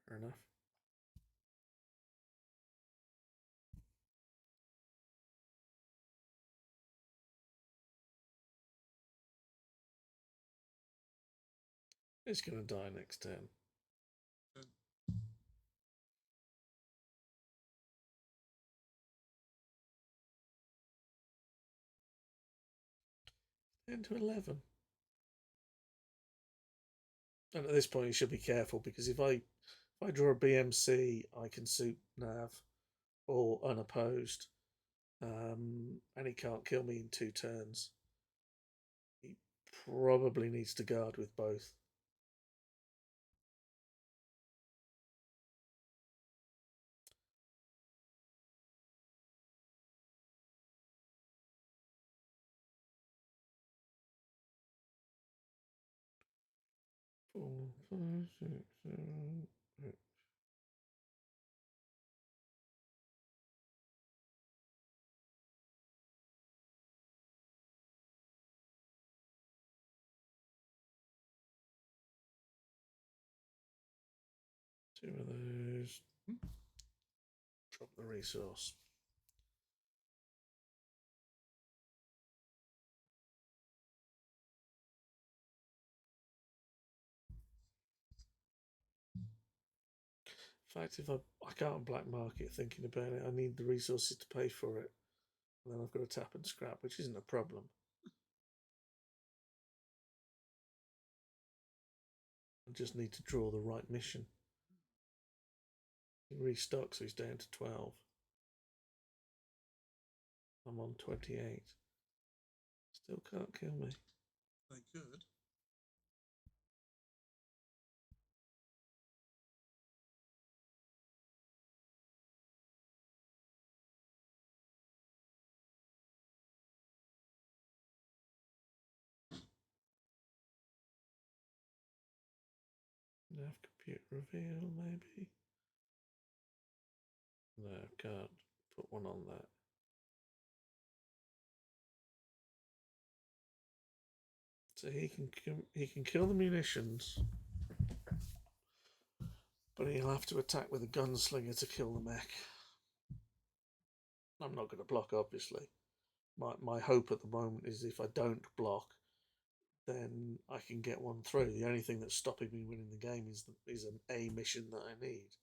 Fair enough. It's going to die next turn. Good. 10 to 11. And at this point, you should be careful because if I draw a BMC, I can suit Nav or unopposed, and he can't kill me in 2 turns. He probably needs to guard with both. Four, five, six, seven, eight. Two of those. Drop the resource. In fact, if I can't black market thinking about it, I need the resources to pay for it. And then I've got to tap and scrap, which isn't a problem. I just need to draw the right mission. He restocks, so he's down to 12. I'm on 28. Still can't kill me. They could. Nav compute reveal, maybe. No, can't put one on that. So he can kill the munitions, but he'll have to attack with a gunslinger to kill the mech. I'm not going to block, obviously. My hope at the moment is if I don't block, then I can get one through. The only thing that's stopping me winning the game is an A mission that I need.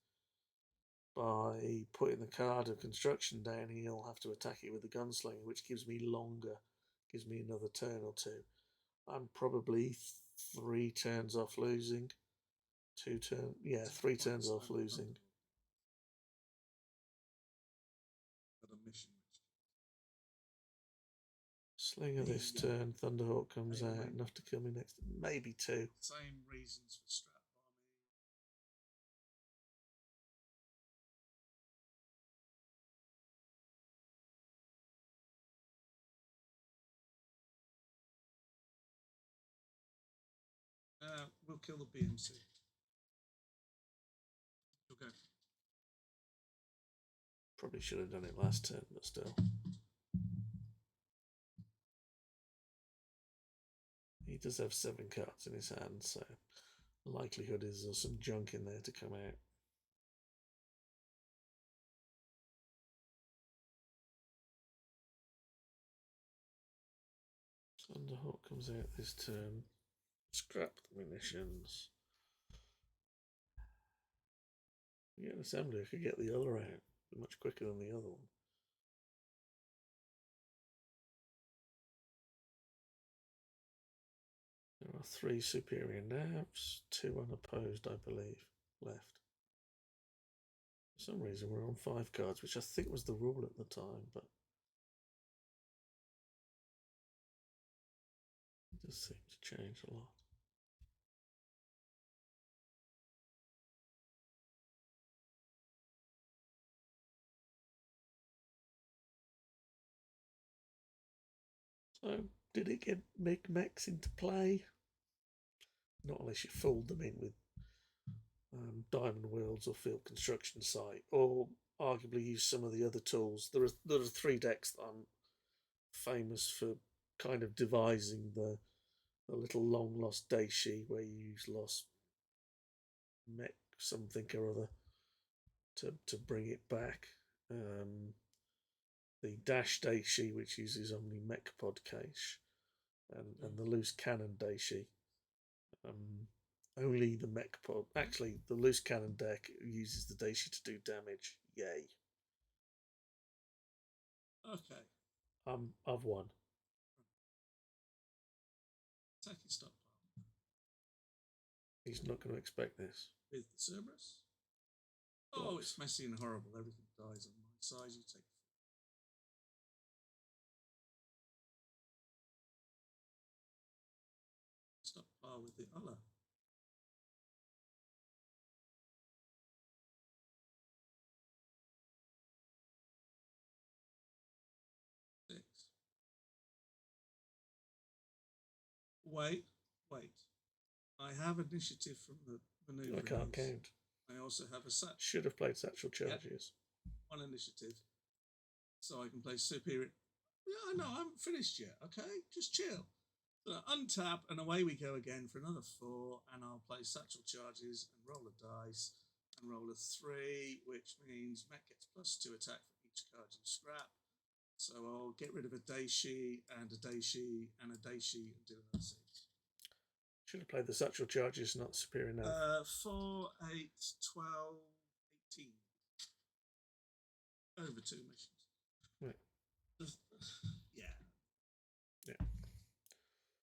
By putting the card of construction down, he'll have to attack it with the gunslinger, which gives me longer, gives me another turn or two. I'm probably 3 turns off losing. 2 turns, yeah, 3 turns off losing. Got a mission. Slinger this turn, Thunderhawk comes out, enough to kill me next. Maybe 2. Same reasons for strap army. We'll kill the BMC. Okay. Probably should have done it last turn, but still. He does have 7 cards in his hand, so the likelihood is there's some junk in there to come out. Thunderhawk comes out this turn. Scrap the munitions. Get an assembly, I could get the other out much quicker than the other one. There are 3 superior navs, 2 unopposed, I believe, left. For some reason, we're on 5 cards, which I think was the rule at the time, but it does seem to change a lot. So, did it get big mechs into play? Not unless you fooled them in with diamond worlds or field construction site, or arguably use some of the other tools. There are 3 decks that I'm famous for kind of devising the little long lost Daishi where you use lost Mech something or other to bring it back. The Dash Daishi, which uses only Mech Pod Cache, and the loose cannon Daishi. Only the Mech Pod. Actually, the loose cannon deck uses the Daishi to do damage. Yay. Okay. I've won. Attacking stockpile. He's not going to expect this. With the Cerberus? Oh, it's messy and horrible. Everything dies on my side. You take 4. Stockpile with the Allah. Wait. I have initiative from the maneuver. I can't count. I also have a set. Should have played satchel charges. Yep. 1 initiative. So I can play superior. Yeah, I know, I haven't finished yet, okay? Just chill. So untap, and away we go again for another 4, and I'll play satchel charges and roll a dice and roll a 3, which means Mech gets +2 attack for each card you scrap. So I'll get rid of a Daishi and a Daishi and a Daishi and do another 6. Should have played the satchel charges, not superior now. 4, 8, 12, 18. Over 2 missions. Right. Yeah.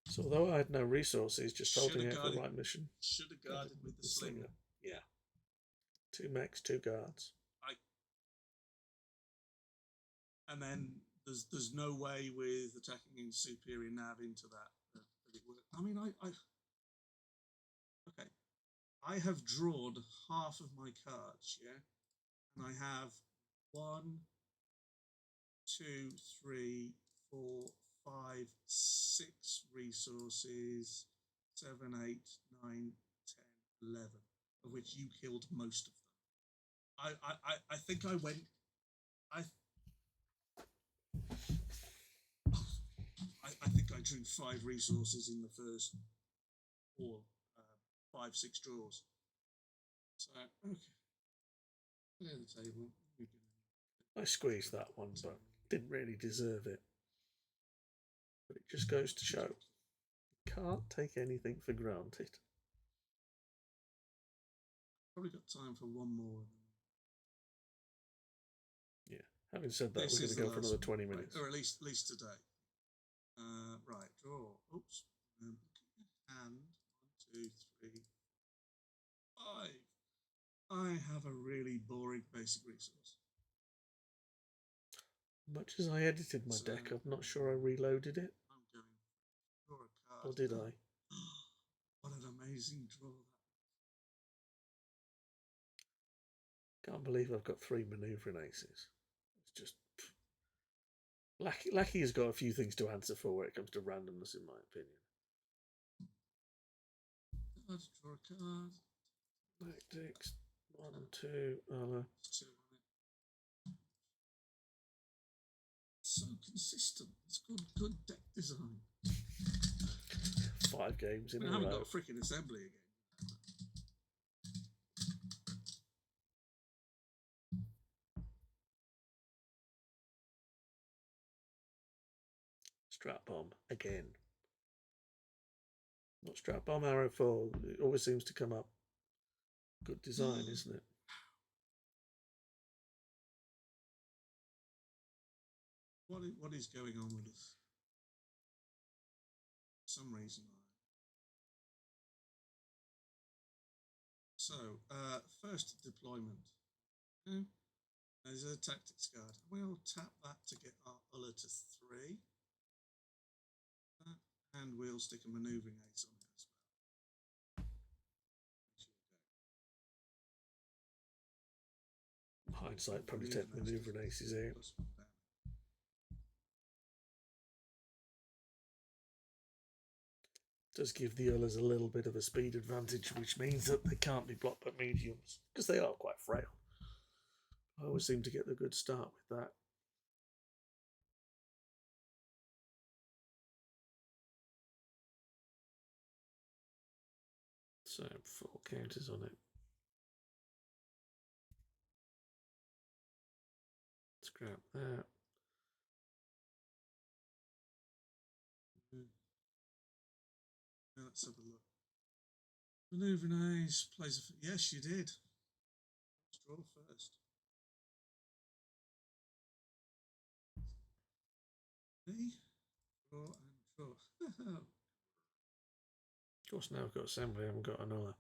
So although I had no resources, just holding out for the right mission. Should have guarded with the slinger. Yeah. 2 mechs, 2 guards. And then there's no way with attacking in superior nav into that it worked. I mean, okay. I have drawn half of my cards, yeah, and I have 1, 2, 3, 4, 5, 6 resources, 7, 8, 9, 10, 11, of which you killed most of them. I think I went. I think I drew 5 resources in the first 4, 5, 6 draws. So okay, clear the table. I squeezed that one, but didn't really deserve it. But it just goes to show, you can't take anything for granted. Probably got time for 1 more. Yeah. Having said that, we're going to go for another 20 minutes. Right, or at least today. Right, draw. Oops. And 1, 2, 3, 5. I have a really boring basic resource. Much as I edited my deck, I'm not sure I reloaded it. I'm going to draw a card. Or did I? What an amazing draw that Can't believe I've got 3 manoeuvring aces. It's just... Lackey has got a few things to answer for when it comes to randomness, in my opinion. Let's draw a card. Tactics, 1, 2, other. So consistent. It's good deck design. 5 games in a row. I haven't got a freaking assembly again. Strap bomb again. Not strap bomb, arrow fall. It always seems to come up. Good design, isn't it? What is going on with us? For some reason. So, first deployment. There's a tactics card. We'll tap that to get our Ulla to 3. And we'll stick a manoeuvring ace on it as well. Hindsight probably take manoeuvring aces out. Does give the Ullas a little bit of a speed advantage, which means that they can't be blocked by mediums, because they are quite frail. I always seem to get the good start with that. So 4 counters on it. Scrap that. Let's have a look. Manoeuvring ace plays a... Yes, you did. Let's draw first. Me? Draw and draw. Of course, now I've got assembly, I haven't got another.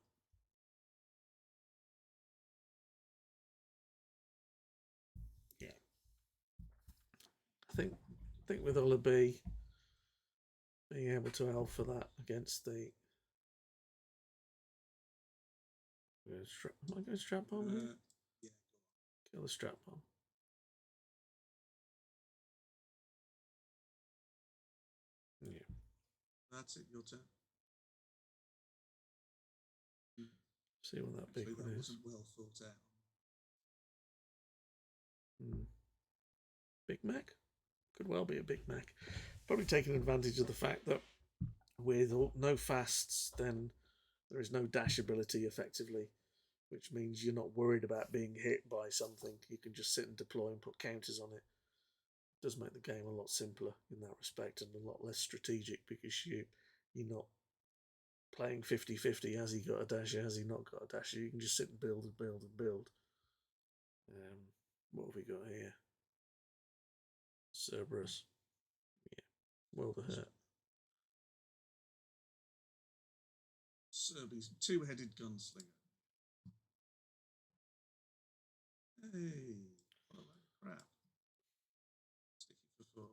Yeah. I think with Ulla B being able to alpha that against the... Am I going to strap bomb here? Yeah, Kill the strap bomb. Yeah. That's it, your turn. See what that big one is. Wasn't well thought out. Big Mech? Could well be a Big Mech. Probably taking advantage of the fact that with no fasts, then there is no dash ability effectively, which means you're not worried about being hit by something. You can just sit and deploy and put counters on it. It does make the game a lot simpler in that respect and a lot less strategic because you're not playing 50-50. Has he got a dasher? Has he not got a dasher? You can just sit and build and build and build. What have we got here? Cerberus. Yeah. Well, the hurt. Serby's two-headed gunslinger. Hey, what a load of crap. Sticky for 4.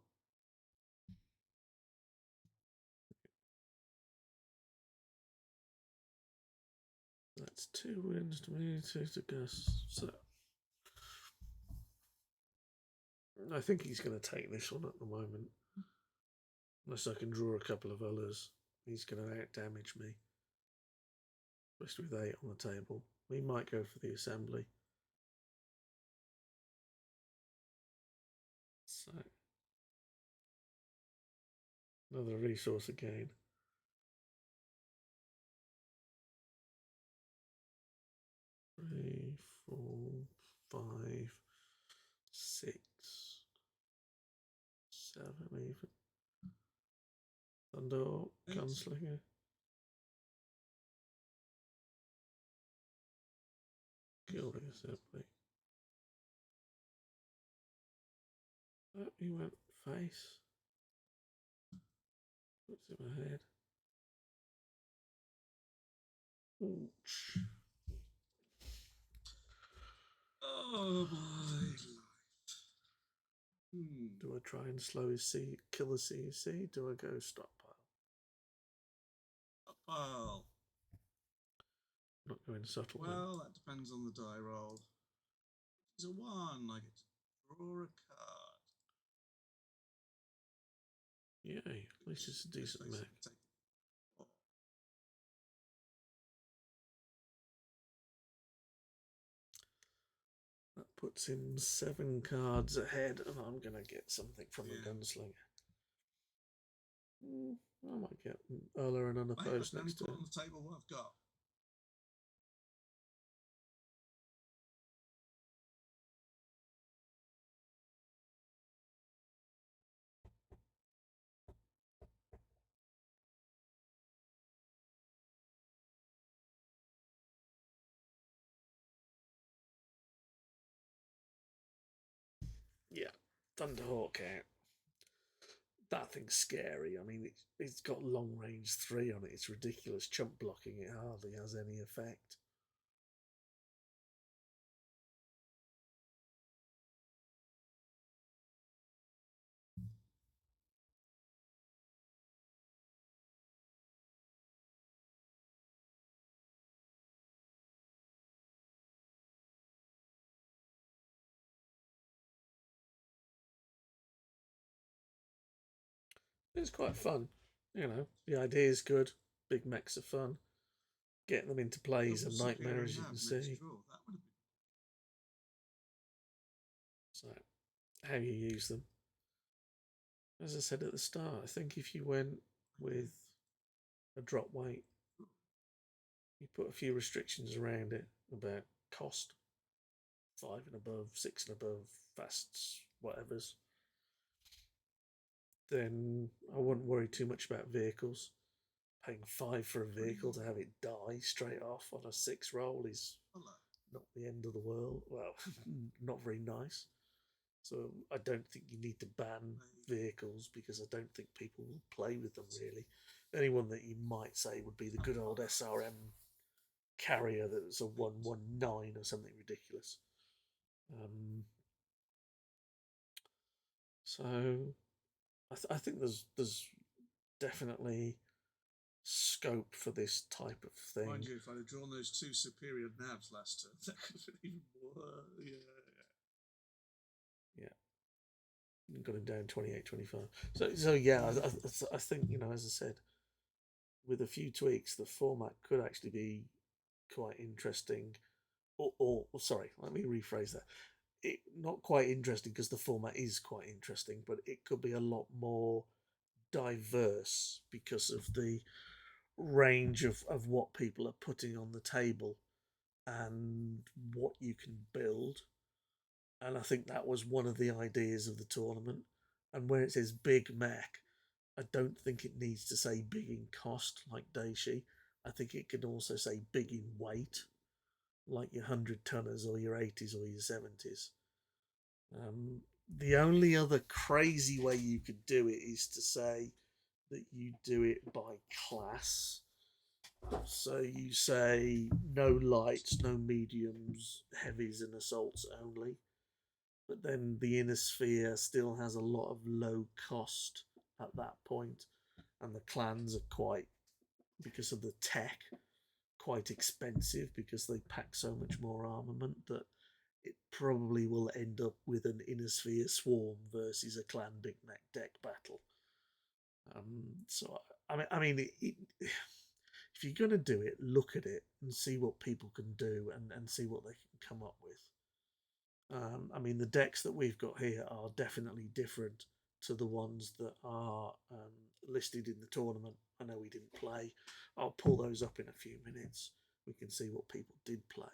That's 2 wins to me, 2 to Gus. So I think he's going to take this one at the moment. Unless I can draw a couple of others. He's going to out-damage me. Especially with 8 on the table. We might go for the assembly. So another resource again. Three, 4, 5, 6, 7 even. Thunder Gunslinger. Kill the assembly. Oh, he went face. Puts him ahead. Ouch. Oh my. Do I try and slow his kill the CEC? Do I go stockpile? Stockpile. Not going subtle. Well, that depends on the die roll. It's a 1. I get to draw a card. Yay, at least it's a decent mech. That puts him 7 cards ahead, and I'm going to get something from the gunslinger. I might get Erla and unopposed next turn. On the table, what I've got. Yeah, Thunderhawk out. That thing's scary. I mean, it's got long range 3 on it. It's ridiculous. Chump blocking it hardly has any effect. It's quite fun. You know, the idea is good. Big mechs are fun. Getting them into play is a nightmare, as you can see. So, how you use them. As I said at the start, I think if you went with a drop weight, you put a few restrictions around it about cost, 5 and above, 6 and above, fasts, whatever's, then I wouldn't worry too much about vehicles. Paying 5 for a vehicle to have it die straight off on a 6 roll is not the end of the world. Well, not very nice. So I don't think you need to ban vehicles because I don't think people will play with them really. Anyone that you might say would be the good old SRM carrier that's a 119 or something ridiculous. So I think there's definitely scope for this type of thing. Mind you, if I'd have drawn those 2 superior nabs last turn, that could have been even more. Yeah. Got him down 28-25. So yeah, I think, you know, as I said, with a few tweaks, the format could actually be quite interesting. Or sorry, let me rephrase that. Not quite interesting because the format is quite interesting, but it could be a lot more diverse because of the range of what people are putting on the table and what you can build. And I think that was one of the ideas of the tournament. And when it says big mech, I don't think it needs to say big in cost like Daishi. I think it can also say big in weight, like your 100 tonners or your 80s or your 70s. The only other crazy way you could do it is to say that you do it by class. So you say no lights, no mediums, heavies, and assaults only. But then the inner sphere still has a lot of low cost at that point, and the clans are quite, because of the tech, quite expensive because they pack so much more armament that it probably will end up with an inner sphere swarm versus a clan big mech deck battle. So I mean, if you're going to do it, look at it and see what people can do and see what they can come up with. I mean, the decks that we've got here are definitely different to the ones that are listed in the tournament. I know we didn't play. I'll pull those up in a few minutes. We can see what people did play.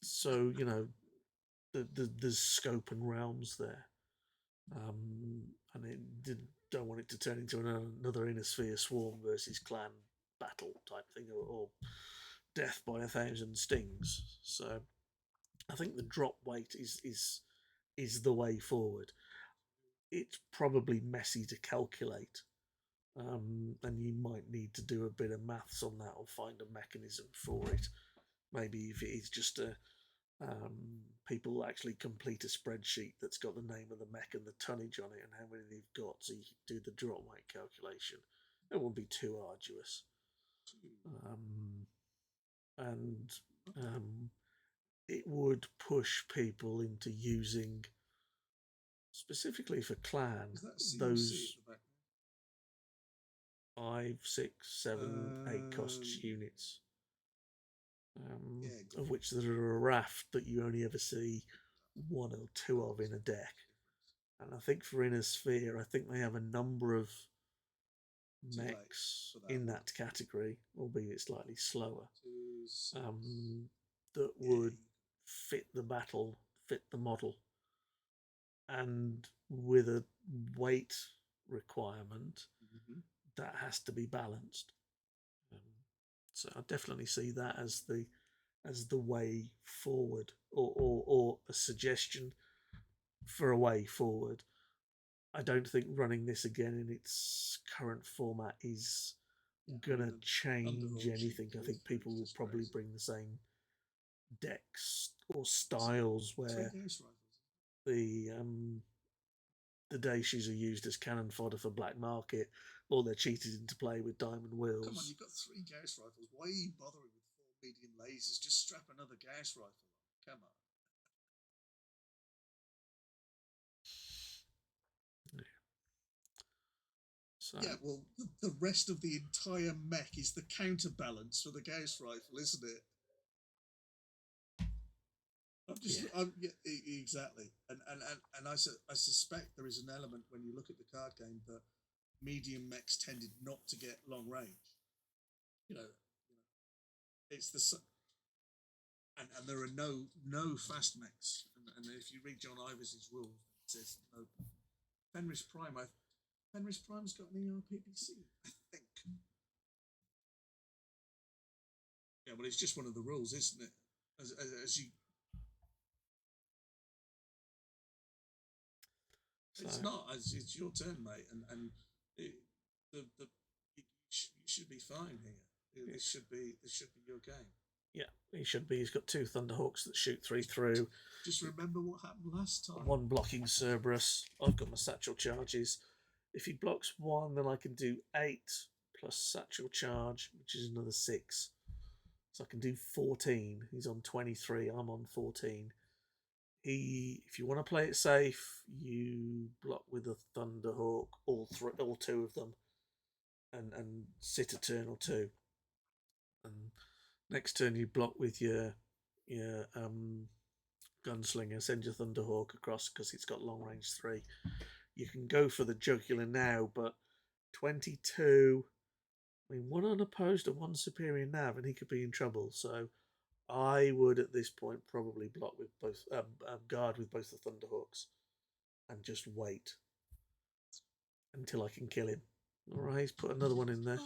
So, you know, there's scope and realms there. And don't want it to turn into another inner sphere swarm versus clan battle type thing, or death by 1,000 stings. So I think the drop weight is the way forward. It's probably messy to calculate and you might need to do a bit of maths on that or find a mechanism for it. Maybe if it is just a people actually complete a spreadsheet that's got the name of the mech and the tonnage on it and how many they've got, so you can do the drop weight calculation. It won't be too arduous. And it would push people into using, specifically for clan, those 5, 6, 7, 8 cost units, of which there are a raft that you only ever see 1 or 2 of in a deck. And I think for Inner Sphere, I think they have a number of mechs in that category, albeit slightly slower, that would fit the battle, fit the model, and with a weight requirement that has to be balanced. So I definitely see that as the way forward, or a suggestion for a way forward. I don't think running this again in its current format is going to change anything. I think people will probably bring the same decks or styles where the daishies are used as cannon fodder for black market, or they're cheated into play with diamond wheels. Come on, you've got 3 Gauss rifles. Why are you bothering with 4 medium lasers? Just strap another Gauss rifle on. Come on. So, yeah, well, the rest of the entire mech is the counterbalance for the Gauss rifle, isn't it? Exactly, and I suspect there is an element when you look at the card game that medium mechs tended not to get long range. It's the and there are no fast mechs, and if you read John Ivers's rules, it says no. Fenris Prime's got an ERPPC, I think. Yeah, well, it's just one of the rules, isn't it? As you. It's not. It's your turn, mate, and you should be fine here. This should be your game. Yeah, he should be. He's got 2 Thunderhawks that shoot 3 through. Just remember what happened last time. 1 blocking Cerberus. I've got my satchel charges. If he blocks 1, then I can do 8 plus satchel charge, which is another 6. So I can do 14. He's on 23. I'm on 14. If you want to play it safe, you block with a Thunderhawk, all 2 of them, and sit a turn or 2. And next turn you block with your gunslinger. Send your Thunderhawk across because it's got long range 3. You can go for the jugular now, but 22. I mean, 1 unopposed and 1 superior nav, and he could be in trouble. So I would at this point probably block with both, guard with both the Thunderhawks, and just wait until I can kill him. All right, he's put another one in there.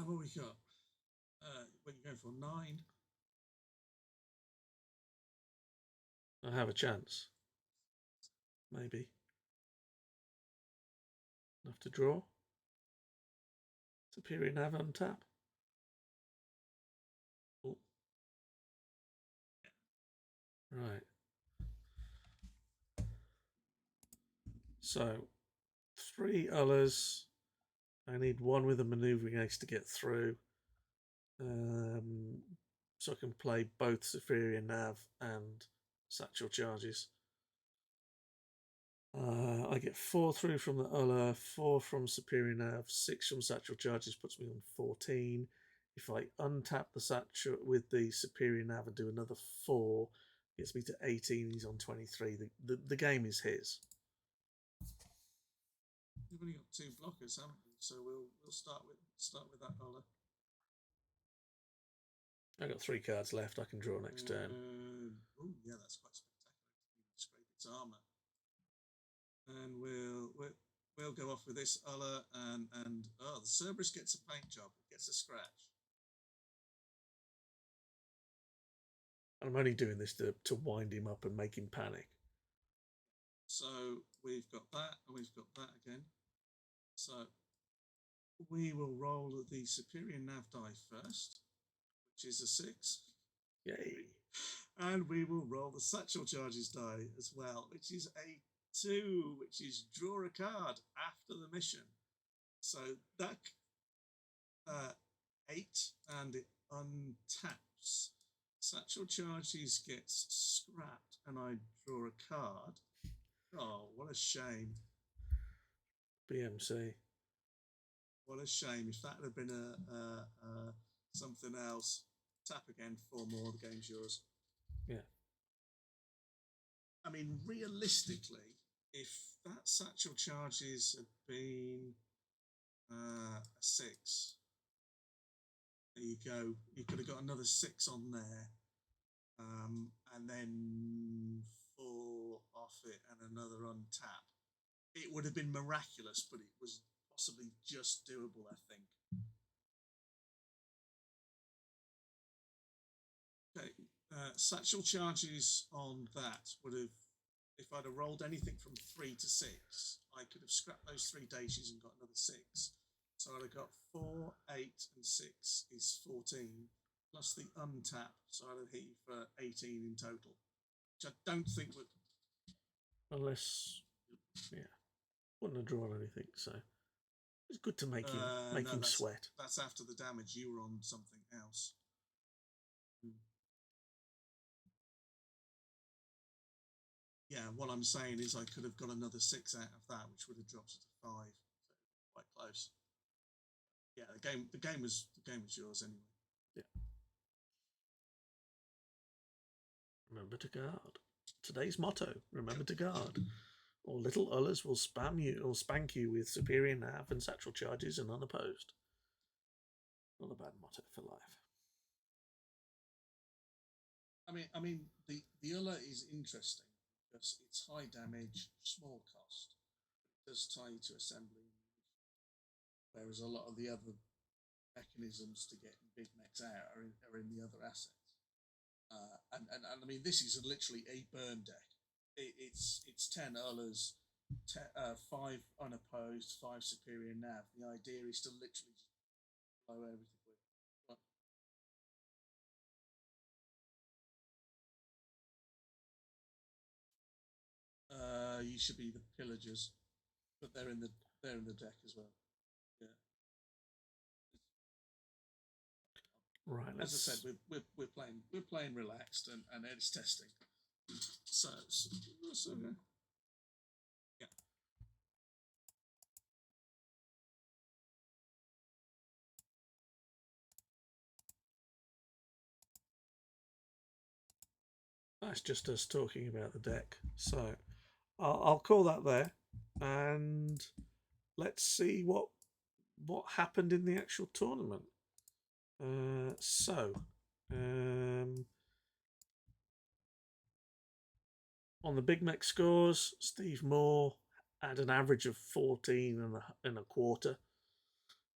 What we got? What are you going for? 9. I have a chance. Maybe. Enough to draw. Superior nav untap. Oh. Right. So 3 others. I need 1 with a maneuvering ace to get through. So I can play both superior nav and satchel charges. I get 4 through from the Ulla, 4 from superior nav, 6 from satchel charges, puts me on 14. If I untap the satchel with the superior nav and do another 4, gets me to 18. He's on 23. The game is his. We've only got 2 blockers, haven't we? So we'll start with that Ulla. I've got 3 cards left. I can draw next turn. Oh yeah, that's quite spectacular. Scrape its armor, and we'll go off with this Ulla, and the Cerberus gets a paint job. It gets a scratch. I'm only doing this to wind him up and make him panic. So we've got that, and we've got that again. So we will roll the superior nav die first, which is a 6. Yay. And we will roll the satchel charges die as well, which is a 2, which is draw a card after the mission. So that 8, and it untaps. Satchel charges gets scrapped, and I draw a card. Oh, what a shame! BMC. What a shame! If that had been a something else, tap again. 4 more. The game's yours. Yeah. I mean, realistically, if that satchel charges had been a 6, there you go. You could have got another 6 on there, and then 4 off it and another untap. It would have been miraculous, but it was possibly just doable, I think. Okay, satchel charges on that would have, if I'd have rolled anything from 3 to 6, I could have scrapped those 3 daisies and got another 6. So I'd have got 4, 8, and 6 is 14, plus the untap. So I'd have hit you for 18 in total, which I don't think would. Unless, yeah, wouldn't have drawn anything. So it's good to make him sweat. That's after the damage. You were on something else. Yeah, what I'm saying is I could have got another 6 out of that, which would have dropped it to 5. So quite close. Yeah, the game was yours anyway. Yeah. Remember to guard. Today's motto: remember to guard. Or little ullers will spam you or spank you with superior nav and satchel charges and unopposed. Not a bad motto for life. I mean, the Ulla is interesting because it's high damage, small cost. It does tie you to assembly, whereas a lot of the other mechanisms to get big mechs out are in the other assets. And I mean, this is literally a burn deck. It's 10 Ullas, 5 unopposed, 5 superior nav. The idea is to literally just blow everything with. You should be the pillagers, but they're in the deck as well. Yeah. Right. As I said, we're playing relaxed, and it's testing. So okay. Yeah. That's just us talking about the deck. So I'll call that there, and let's see what happened in the actual tournament. On the Big Mech scores, Steve Moore had an average of 14 and a quarter.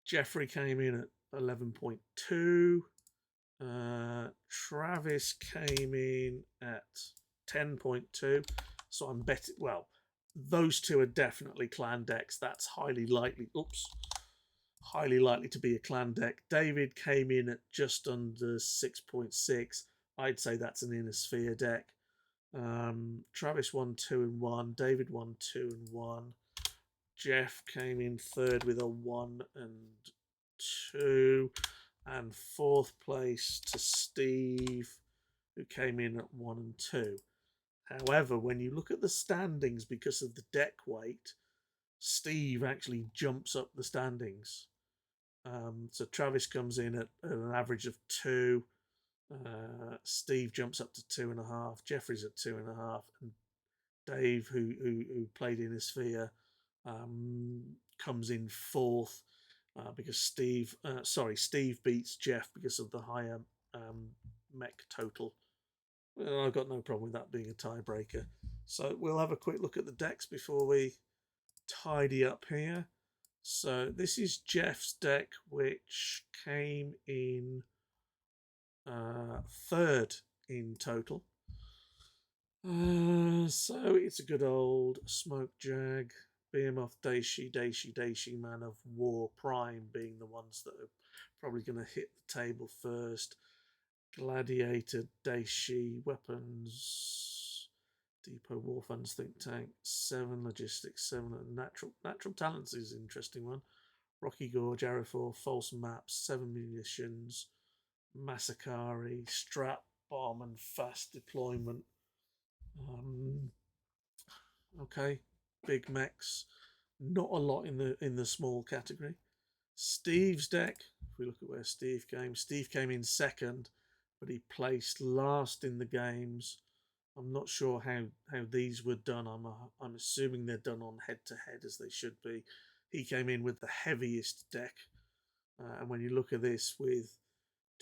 Jeffrey came in at 11.2. Travis came in at 10.2. So I'm betting, well, those two are definitely clan decks. That's highly likely to be a clan deck. David came in at just under 6.6. I'd say that's an Inner Sphere deck. Travis won 2 and 1. David won 2 and 1. Jeff came in third with a 1 and 2. And fourth place to Steve, who came in at 1 and 2. However, when you look at the standings, because of the deck weight, Steve actually jumps up the standings. So Travis comes in at an average of 2. Steve jumps up to 2.5. Jeffrey's at 2.5, and Dave, who played in a sphere, comes in fourth because Steve beats Jeff because of the higher mech total. Well, I've got no problem with that being a tiebreaker. So we'll have a quick look at the decks before we tidy up here. So this is Jeff's deck, which came in third in total. So it's a good old Smoke Jag, Behemoth, Daishi, Man of War, Prime being the ones that are probably going to hit the table first. Gladiator, Daishi, Weapons, Depot, War Funds, Think Tank, 7 Logistics, 7 Natural Talents is an interesting one. Rocky Gorge, Aerofor, False Maps, 7 Munitions, Massacre, Strap, Bomb, and Fast Deployment. Okay, big mechs. Not a lot in the small category. Steve's deck. If we look at where Steve came in second, but he placed last in the games. I'm not sure how these were done. I'm assuming they're done on head to head as they should be. He came in with the heaviest deck, and when you look at this with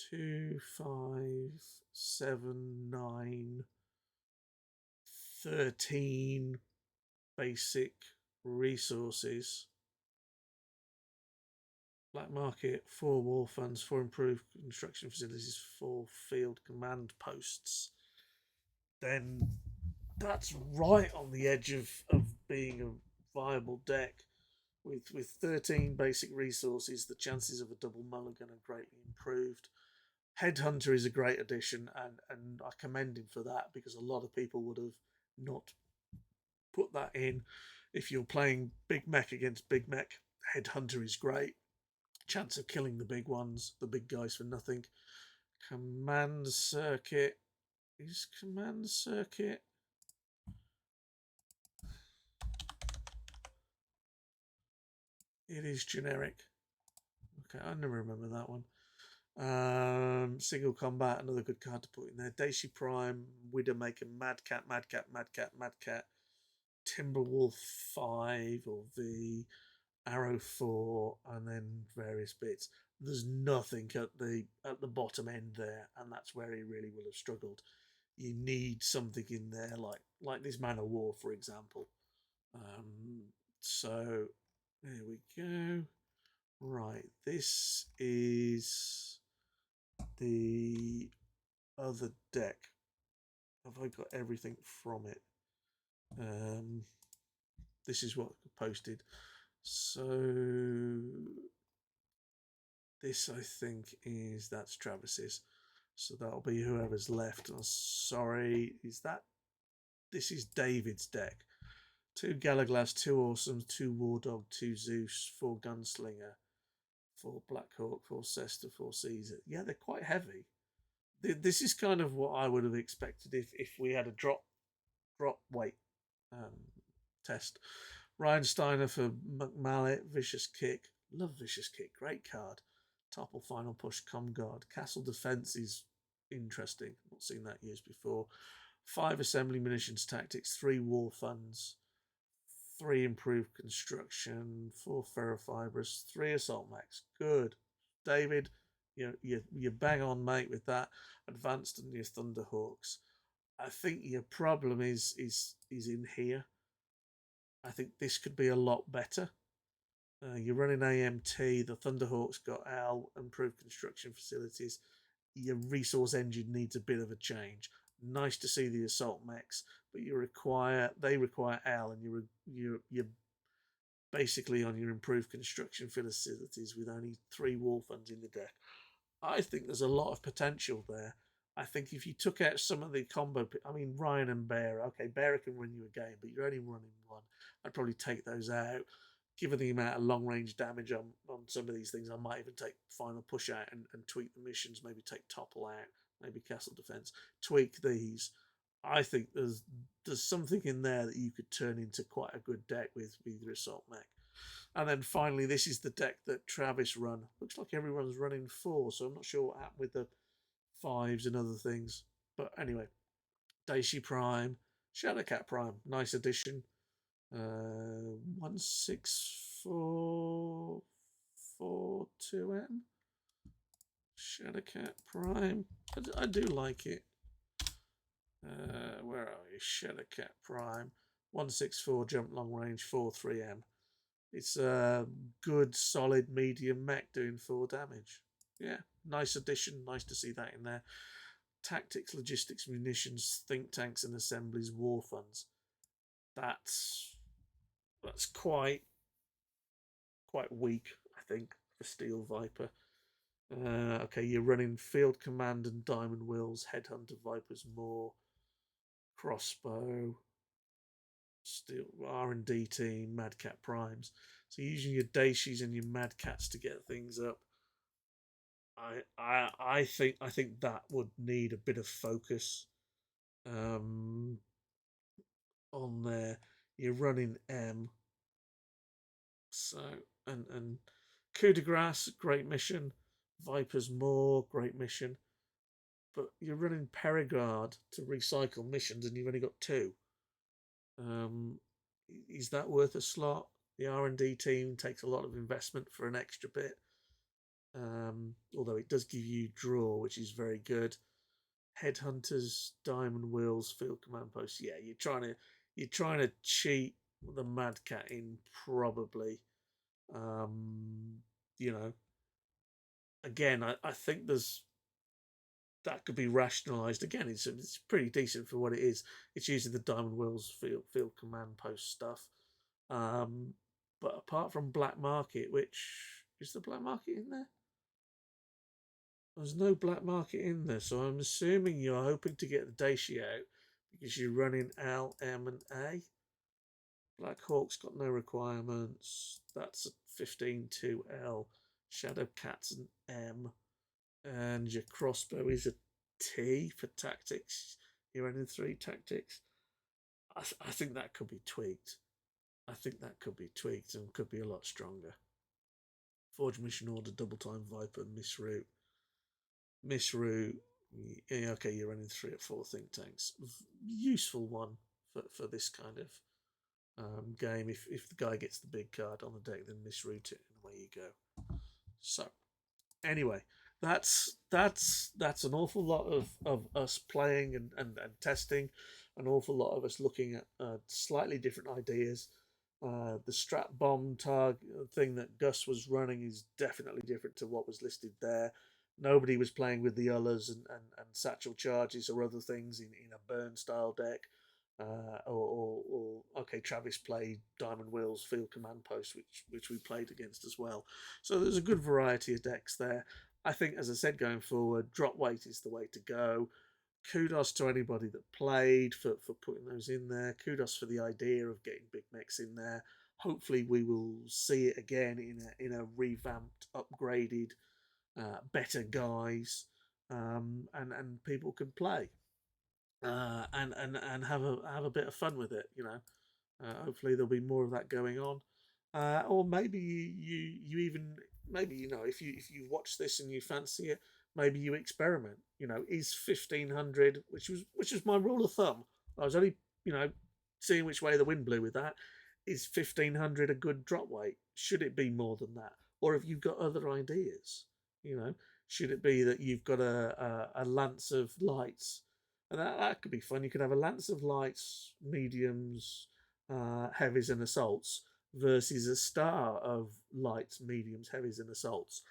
2, 5, 7, 9, 13 basic resources. Black market, 4 war funds, 4 improved construction facilities, 4 field command posts. Then that's right on the edge of being a viable deck. With 13 basic resources, the chances of a double mulligan are greatly improved. Headhunter is a great addition, and I commend him for that because a lot of people would have not put that in. If you're playing Big Mech against Big Mech, Headhunter is great. Chance of killing the big ones, the big guys for nothing. Command Circuit. Is Command Circuit? It is generic. Okay, I never remember that one. Single Combat, another good card to put in there. Daishi Prime, Widowmaker, Madcat, Timberwolf 5 or V, Arrow 4, and then various bits. There's nothing at the bottom end there, and that's where he really will have struggled. You need something in there like this Man of War, for example. So there we go. Right, this is the other deck. Have I got everything from it? This is what I posted. So this I think that's Travis's. So that'll be whoever's left. Oh, sorry, this is David's deck. 2 Galaglass, 2 Awesomes, 2 Wardog, 2 Zeus, 4 Gunslinger, 4 Blackhawk, 4 Cester, 4 Caesar. Yeah, they're quite heavy. This is kind of what I would have expected if we had a drop weight test. Ryan Steiner for McMallet, Vicious Kick. Love Vicious Kick, great card. Topple, Final Push, Comguard. Castle Defense is interesting. Not seen that years before. 5 Assembly Munitions Tactics, 3 War Funds, 3 Improved Construction, 4 Ferrofibrous, 3 Assault Mechs. Good. David, you bang on, mate, with that. Advanced and your Thunderhawks. I think your problem is in here. I think this could be a lot better. You're running AMT, the Thunderhawks got L, improved construction facilities. Your resource engine needs a bit of a change. Nice to see the assault mechs, but they require L, and you're basically on your improved construction facilities with only 3 war funds in the deck. I think there's a lot of potential there. I think if you took out some of the combo, I mean, Ryan and Bearer, okay, Bearer can win you a game, but you're only running one. I'd probably take those out. Given the amount of long range damage on some of these things, I might even take Final Push out and tweak the missions, maybe take Topple out, maybe Castle Defense, tweak these. I think there's something in there that you could turn into quite a good deck with your Assault Mech. And then finally, this is the deck that Travis run. Looks like everyone's running 4, so I'm not sure what happened with the 5s and other things. But anyway, Daishi Prime, Shadowcat Prime, nice addition. 16442M. Shadowcat Prime. I do like it. Where are we? Shadowcat Prime. 164 jump long range, 43M. It's a good, solid, medium mech doing 4 damage. Yeah, nice addition. Nice to see that in there. Tactics, logistics, munitions, think tanks and assemblies, war funds. that's quite weak, I think, for Steel Viper. Okay, you're running Field Command and Diamond Wills, Headhunter Vipers more, Crossbow, Steel R&D team, Mad Cat Primes. So you're using your Daishies and your Mad Cats to get things up. I think that would need a bit of focus um, on there. You're running M, so and Coup de Grace, great mission. Vipers more, great mission. But you're running Perigard to recycle missions, and you've only got two. Um, is that worth a slot? The R&D team takes a lot of investment for an extra bit. Although it does give you draw, which is very good. Headhunters, Diamond Wheels, Field Command Posts. Yeah, you're trying to cheat the Mad Cat in probably. Um, you know, again, I think there's that could be rationalised. Again, it's pretty decent for what it is. It's using the Diamond Wheels field command post stuff. Um, but apart from Black Market, which is the Black Market in there? There's no Black Market in there, so I'm assuming you're hoping to get the Daisy out because you're running L, M, and A. Black Hawk's got no requirements. That's a 15-2L. Shadow Cat's an M. And your crossbow is a T for tactics. You're running 3 tactics. I think that could be tweaked. I think that could be tweaked and could be a lot stronger. Forge Mission Order, Double Time Viper, Misroute. Misroute, yeah, okay, you're running 3 or 4 think tanks. Useful one for this kind of game. If the guy gets the big card on the deck, then misroute it and away you go. So anyway, that's an awful lot of us playing and testing, an awful lot of us looking at slightly different ideas. The strap bomb target thing that Gus was running is definitely different to what was listed there. Nobody was playing with the Ullers and satchel charges or other things in a burn style deck. Or okay, Travis played Diamond Wheels Field Command Post, which we played against as well. So there's a good variety of decks there. I think, as I said, going forward, drop weight is the way to go. Kudos to anybody that played for putting those in there. Kudos for the idea of getting big mechs in there. Hopefully, we will see it again in a revamped, upgraded, better guise, and people can play and have a bit of fun with it. Hopefully there'll be more of that going on, or maybe you even maybe if you watch this and you fancy it, maybe you experiment. Is 1500, which was my rule of thumb. I was only seeing which way the wind blew with that. Is 1500 a good drop weight? Should it be more than that, or have you got other ideas? Should it be that you've got a lance of lights? And that could be fun. You could have a lance of lights, mediums, heavies, and assaults versus a star of lights, mediums, heavies, and assaults.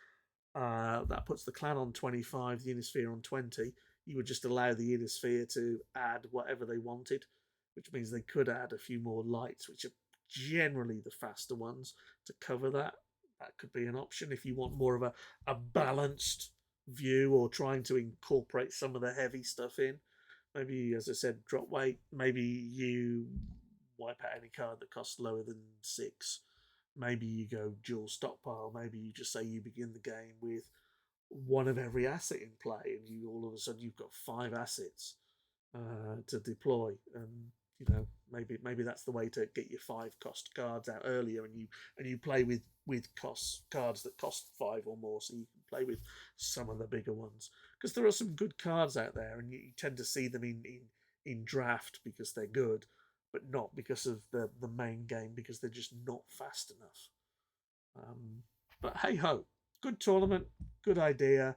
That puts the clan on 25, the Ionosphere on 20. You would just allow the Ionosphere to add whatever they wanted, which means they could add a few more lights, which are generally the faster ones, to cover that. That could be an option if you want more of a balanced view or trying to incorporate some of the heavy stuff in. Maybe, as I said, drop weight. Maybe you wipe out any card that costs lower than 6. Maybe you go dual stockpile. Maybe you just say you begin the game with one of every asset in play, and you all of a sudden you've got 5 assets to deploy. And maybe that's the way to get your 5 cost cards out earlier, and you play with cards that cost 5 or more, so you can play with some of the bigger ones, because there are some good cards out there, and you tend to see them in draft because they're good, but not because of the main game, because they're just not fast enough. But hey ho, good tournament, good idea.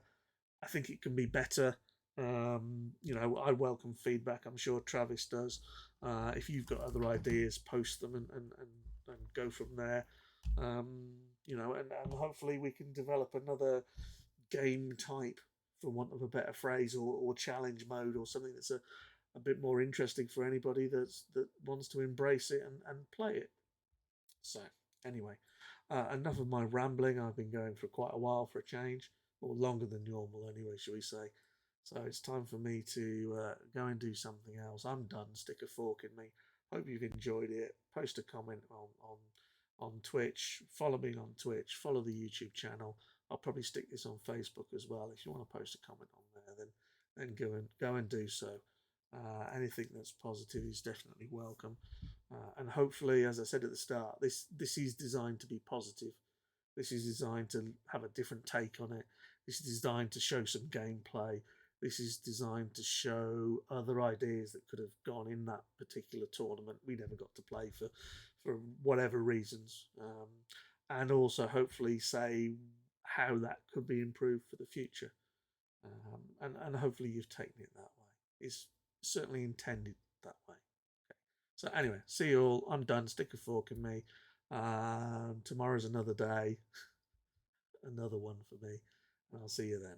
I think it can be better. I welcome feedback. I'm sure Travis does. If you've got other ideas, post them and go from there. And hopefully we can develop another game type, for want of a better phrase, or challenge mode, or something that's a bit more interesting for anybody that wants to embrace it and play it. So anyway, enough of my rambling. I've been going for quite a while for a change, or longer than normal anyway, shall we say. So it's time for me to go and do something else. I'm done. Stick a fork in me. Hope you've enjoyed it. Post a comment on Twitch. Follow me on Twitch. Follow the YouTube channel. I'll probably stick this on Facebook as well. If you want to post a comment on there, then go and do so. Anything that's positive is definitely welcome. And hopefully, as I said at the start, this is designed to be positive. This is designed to have a different take on it. This is designed to show some gameplay. This is designed to show other ideas that could have gone in that particular tournament. We never got to play for whatever reasons, and also hopefully say how that could be improved for the future. And hopefully you've taken it that way. It's certainly intended that way. So anyway, see you all. I'm done. Stick a fork in me. Tomorrow's another day, another one for me, and I'll see you then.